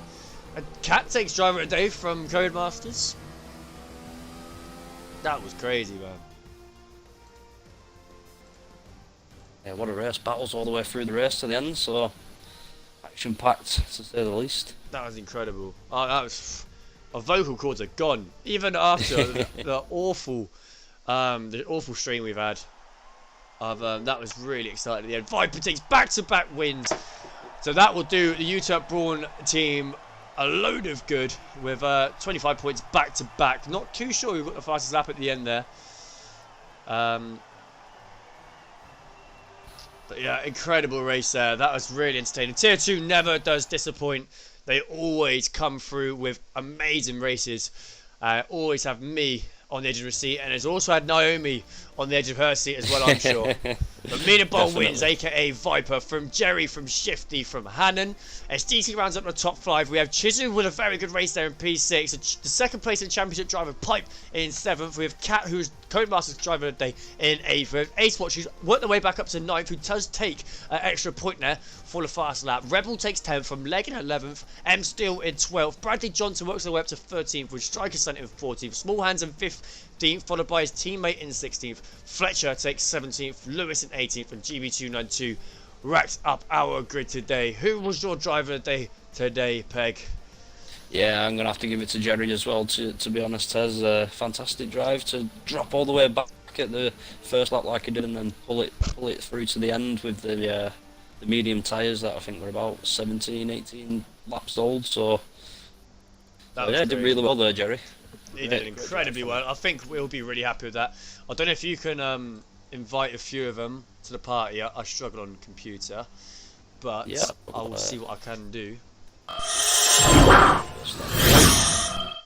And Cat takes driver of the day from Codemasters. That was crazy, man. Yeah, what a race. Battles all the way through the race to the end, so action-packed, to say the least. That was incredible. That was... Our vocal cords are gone. Even after the awful The awful stream we've had. That was really exciting at the end. Viper takes back-to-back wins. So that will do the UTEP Brawn team a load of good with 25 points back-to-back. Not too sure who got the fastest lap at the end there. But yeah, incredible race there. That was really entertaining. Tier 2 never does disappoint. They always come through with amazing races. Always have me on the edge of the seat, and has also had Naomi on the edge of her seat as well, I'm sure. But Meanable wins, aka Viper, from Jerry, from Shifty, from Hannon. SDC rounds up the top 5. We have Chizu with a very good race there in P6. The second place in Championship driver, Pipe, in 7th. We have Cat, who's Codemasters driver of the day, in 8th. We have Ace Watch, who's worked their way back up to 9th, who does take an extra point there for the fast lap. Rebel takes 10th, from Leg in 11th. M Steel in 12th. Bradley Johnson works their way up to 13th, with Striker Center in 14th. Small Hands in 15th, followed by his teammate in 16th. Fletcher takes 17th, Lewis in 18th, and GB292 racks up our grid today. Who was your driver of the day today, Peg? Yeah, I'm going to have to give it to Jerry as well, to be honest. Has a fantastic drive to drop all the way back at the first lap like he did, and then pull it through to the end with the medium tyres that I think were about 17, 18 laps old. So yeah, did really well there, Jerry. He did incredibly well. I think we'll be really happy with that. I don't know if you can invite a few of them to the party. I struggle on computer, but yeah, I will see what I can do.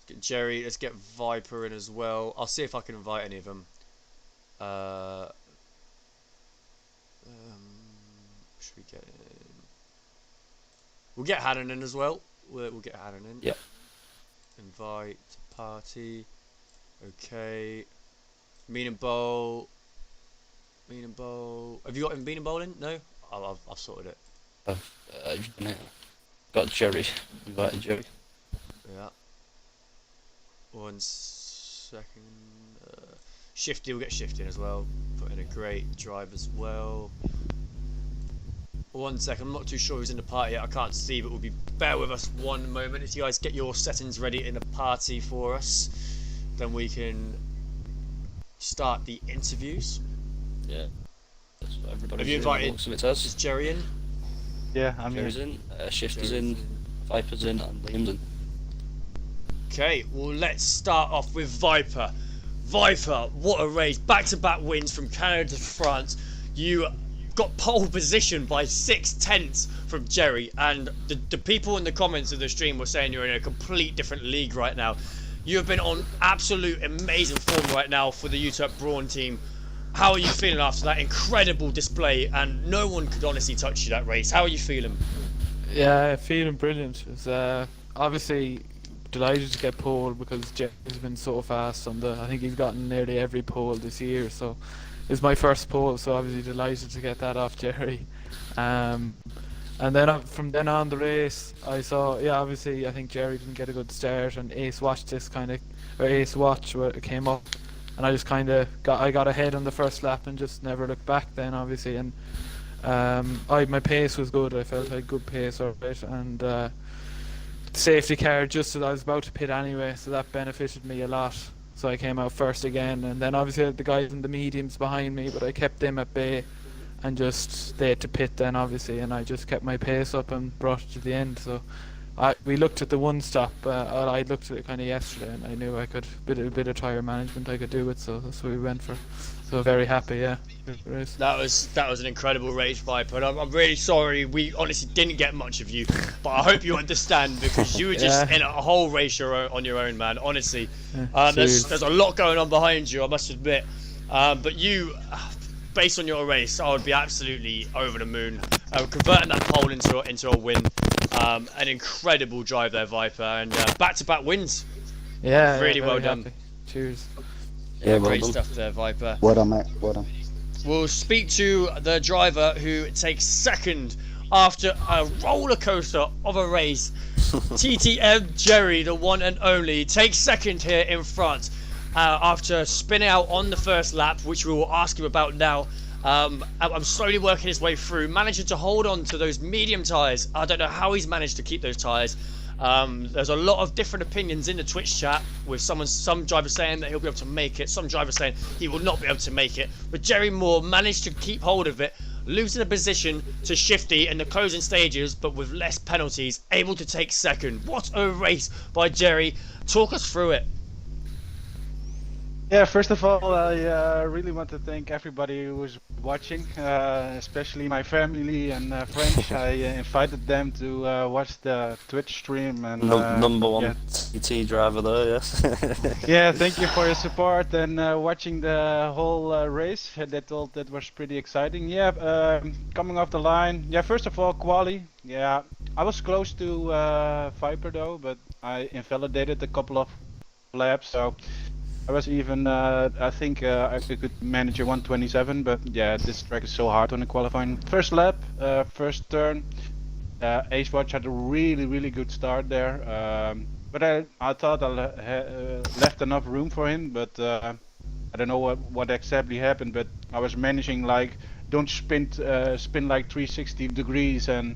Get Jerry, let's get Viper in as well. I'll see if I can invite any of them. Should we get in? We'll get Hannon in as well. We'll get Hannon in. Yep. Invite to party. Okay. Mean and Bowl. Have you got him Bean and Bowl in? No? I've sorted it. Got Jerry. Invited Jerry. Yeah. 1 second. Shifty, we'll get Shifty in as well. Put in a great drive as well. 1 second, I'm not too sure who's in the party yet. I can't see, but we'll be bear with us 1 moment. If you guys get your settings ready in the party for us, then we can start the interviews. Yeah. That's what everybody's Have you invited? Is Jerry in? Yeah, I'm Jerry's in. Shifty's in. Viper's in, and Liam's in. Okay, well let's start off with Viper. Viper, what a race. Back-to-back wins from Canada to France. You got pole position by 6/10 from Jerry, and the people in the comments of the stream were saying you're in a complete different league right now. You have been on absolute amazing form right now for the UTEP Brawn team. How are you feeling after that incredible display? And no one could honestly touch you that race. How are you feeling? Yeah, feeling brilliant. It's obviously delighted to get pole because Jerry's been so fast on I think he's gotten nearly every pole this year, so it's my first pole, so obviously delighted to get that off Jerry. And then from then on the race, I saw, yeah, obviously I think Jerry didn't get a good start, and Ace Watch came up, and I just kind of got ahead on the first lap and just never looked back then, obviously. And my pace was good. I felt I had good pace of it, and safety car just as I was about to pit anyway, so that benefited me a lot. So I came out first again, and then obviously I had the guys in the mediums behind me, but I kept them at bay and just stayed to pit then, obviously, and I just kept my pace up and brought it to the end. So we looked at the one stop. I looked at it kind of yesterday, and I knew I could a bit of tyre management I could do it, so that's what we went for. So very happy, yeah. That was an incredible race, Viper. And I'm really sorry we honestly didn't get much of you, but I hope you understand because you were just in a whole race on your own, man. Honestly, there's a lot going on behind you, I must admit. But you, based on your race, I would be absolutely over the moon. Converting that pole into a win. An incredible drive there, Viper, and back-to-back wins. Yeah, really well done. Happy. Cheers. Yeah, well great done. stuff there, Viper. Well done, mate. Well done. We'll speak to the driver who takes second after a roller coaster of a race. TTM Jerry, the one and only, takes second here in France after spinning out on the first lap, which we will ask him about now. I'm slowly working his way through, managing to hold on to those medium tyres. I don't know how he's managed to keep those tyres. There's a lot of different opinions in the Twitch chat, with some drivers saying that he'll be able to make it, some drivers saying he will not be able to make it. But Jerry Moore managed to keep hold of it, losing a position to Shifty in the closing stages, but with less penalties, able to take second. What a race by Jerry. Talk us through it. Yeah, first of all, I really want to thank everybody who was watching, especially my family and friends. I invited them to watch the Twitch stream. And Number one yeah. TT driver there, yes. Yeah, thank you for your support and watching the whole race. That was pretty exciting. Yeah, coming off the line. Yeah, first of all, quali. Yeah, I was close to Viper though, but I invalidated a couple of laps, so I was even, I think I could manage a 127, but yeah, this track is so hard on the qualifying. First lap, first turn, Ace Watch had a really good start there, but I thought I left enough room for him, but I don't know what exactly happened, but I was managing like, don't spin like 360 degrees and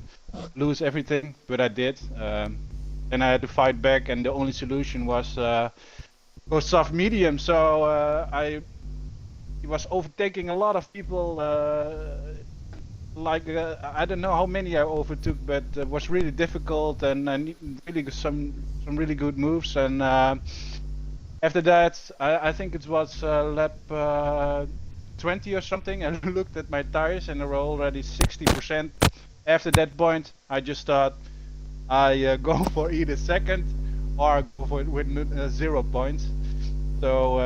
lose everything, but I did. Then I had to fight back, and the only solution was go soft medium, so he was overtaking a lot of people. I don't know how many I overtook, but it was really difficult, and really some really good moves. And after that, I think it was lap 20 or something. I looked at my tires, and they were already 60%. After that point, I just thought I go for either second or go for it with 0 points. So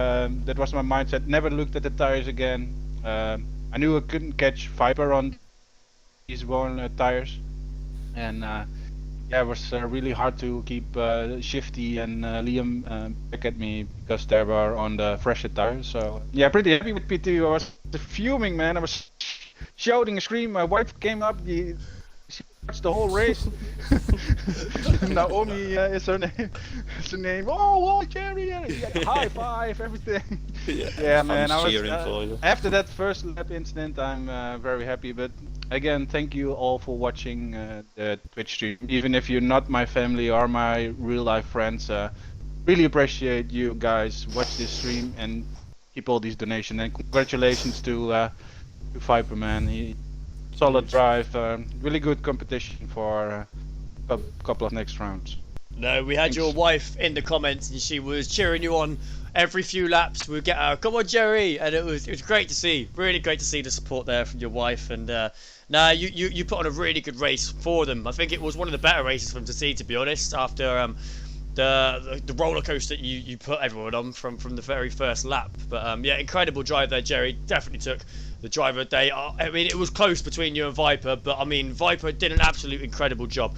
that was my mindset. Never looked at the tires again. I knew I couldn't catch Viper on these worn tires, and yeah, it was really hard to keep Shifty and Liam back at me because they were on the fresher tires. So yeah, pretty happy with PT. I was fuming, man. I was shouting and screaming. My wife came up. She watched the whole race. Naomi is her name. Oh, Jerry! Yeah, high five, everything. Yeah, man. I was cheering for you. After that first lap incident, I'm very happy. But again, thank you all for watching the Twitch stream. Even if you're not my family or my real life friends, really appreciate you guys watch this stream and keep all these donations. And congratulations to Viper, man. Solid drive, really good competition for a couple of next rounds. No, we had your wife in the comments, and she was cheering you on every few laps. We'd get her, come on, Jerry, and it was great to see, really great to see the support there from your wife. And you put on a really good race for them. I think it was one of the better races for them to see, to be honest, after the roller coaster you put everyone on from the very first lap. But yeah, incredible drive there, Jerry. Definitely took the driver of the day. I mean, it was close between you and Viper, but I mean, Viper did an absolute incredible job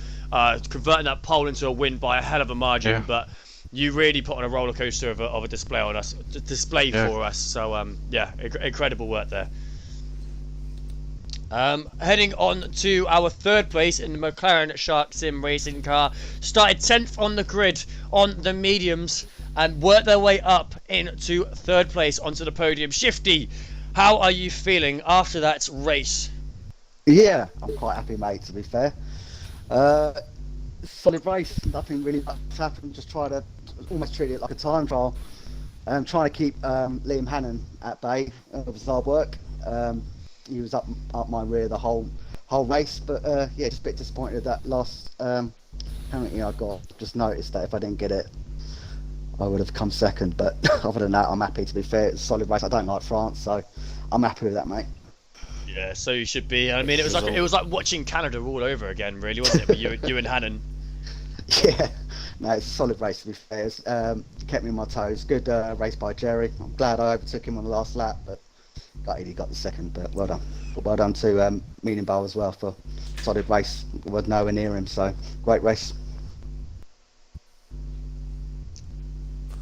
converting that pole into a win by a hell of a margin. Yeah. But you really put on a roller coaster of a display on us, for us. So yeah, incredible work there. Heading on to our third place in the McLaren Shark Sim racing car. Started 10th on the grid on the mediums and worked their way up into third place onto the podium. Shifty, how are you feeling after that race? Yeah, I'm quite happy, mate, to be fair. Solid race, nothing really much happened. Just try to almost treat it like a time trial. Trying to keep Liam Hannon at bay. It was hard work. He was up my rear the whole race, but yeah, just a bit disappointed that last penalty I got. Just noticed that if I didn't get it, I would have come second. But other than that, I'm happy. To be fair, it's a solid race. I don't like France, so I'm happy with that, mate. Yeah, so you should be. I mean, it was like watching Canada all over again, really, wasn't it? With you and Hannon. Yeah, no, it's a solid race, to be fair. It's, kept me on my toes. Good race by Jerry. I'm glad I overtook him on the last lap, but he got the second. But well done. Well done to Meaning Bowl as well for solid race. Was nowhere near him, so great race.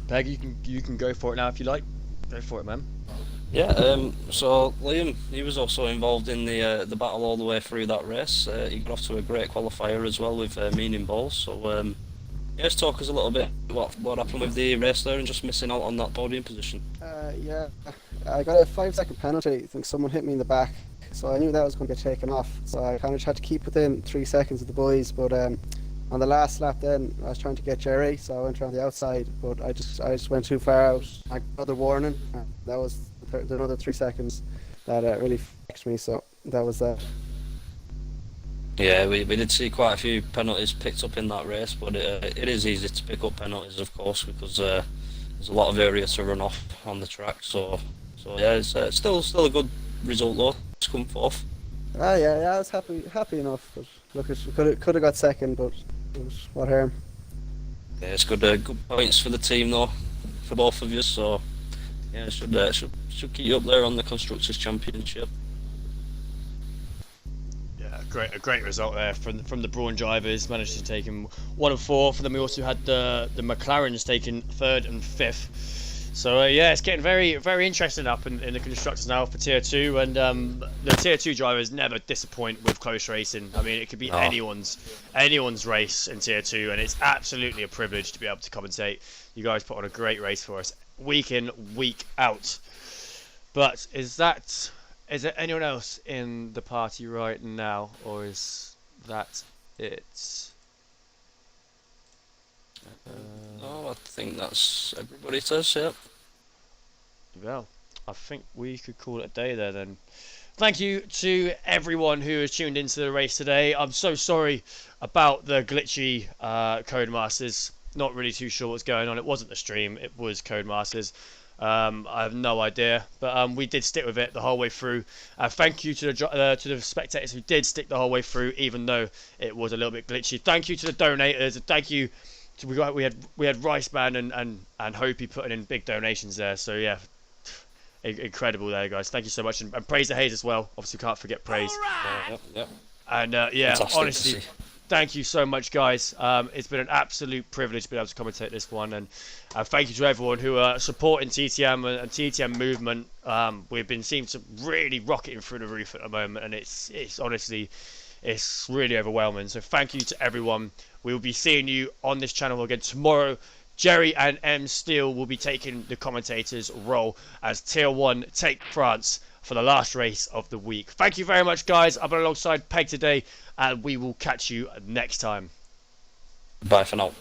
Peg, you can go for it now if you like. Go for it, man. Yeah, so Liam, he was also involved in the battle all the way through that race. He got off to a great qualifier as well with Meaning Balls. So yeah, just talk us a little bit what happened with the race there and just missing out on that podium position. Yeah, I got a 5-second penalty. I think someone hit me in the back, so I knew that was going to get taken off. So I kind of had to keep within 3 seconds of the boys, but on the last lap, then I was trying to get Jerry, so I went around the outside, but I just went too far out. I got another warning. And that was another 3 seconds that really fucked me. So that was that. Yeah, we did see quite a few penalties picked up in that race, but it is easy to pick up penalties, of course, because there's a lot of areas to run off on the track. So yeah, it's still a good result though. It's come forth. Yeah, I was happy enough. But look, it could have got second, but it was what harm. Yeah, it's good points for the team though, for both of you. So yeah, it should keep you up there on the constructors' championship. Yeah, a great result there from the Brawn drivers. Managed to take him 1 and 4. For them, we also had the McLarens taking 3rd and 5th. So yeah, it's getting very, very interesting up in the constructors now for Tier 2, and the Tier 2 drivers never disappoint with close racing. I mean, it could be anyone's race in Tier 2, and it's absolutely a privilege to be able to commentate. You guys put on a great race for us, week in, week out. But is there anyone else in the party right now, or is that it? No, I think that's everybody says, yeah. Well, I think we could call it a day there then. Thank you to everyone who has tuned into the race today. I'm so sorry about the glitchy Codemasters. Not really too sure what's going on. It wasn't the stream, it was Codemasters. I have no idea, but we did stick with it the whole way through. Thank you to the spectators who did stick the whole way through, even though it was a little bit glitchy. Thank you to the donators, and thank you to, we had Rice Man and Hopi putting in big donations there. So yeah, incredible there, guys. Thank you so much, and praise to Hayes as well. Obviously, can't forget praise. Yep. And yeah, Fantastic honestly, thank you so much, guys. It's been an absolute privilege to be able to commentate this one, and thank you to everyone who are supporting TTM and TTM movement. We've been seeing to really rocketing through the roof at the moment, and it's honestly, it's really overwhelming. So thank you to everyone. We will be seeing you on this channel again tomorrow. Jerry and M Steele will be taking the commentator's role as Tier 1 take France for the last race of the week. Thank you very much, guys. I've been alongside Peg today, and we will catch you next time. Bye for now.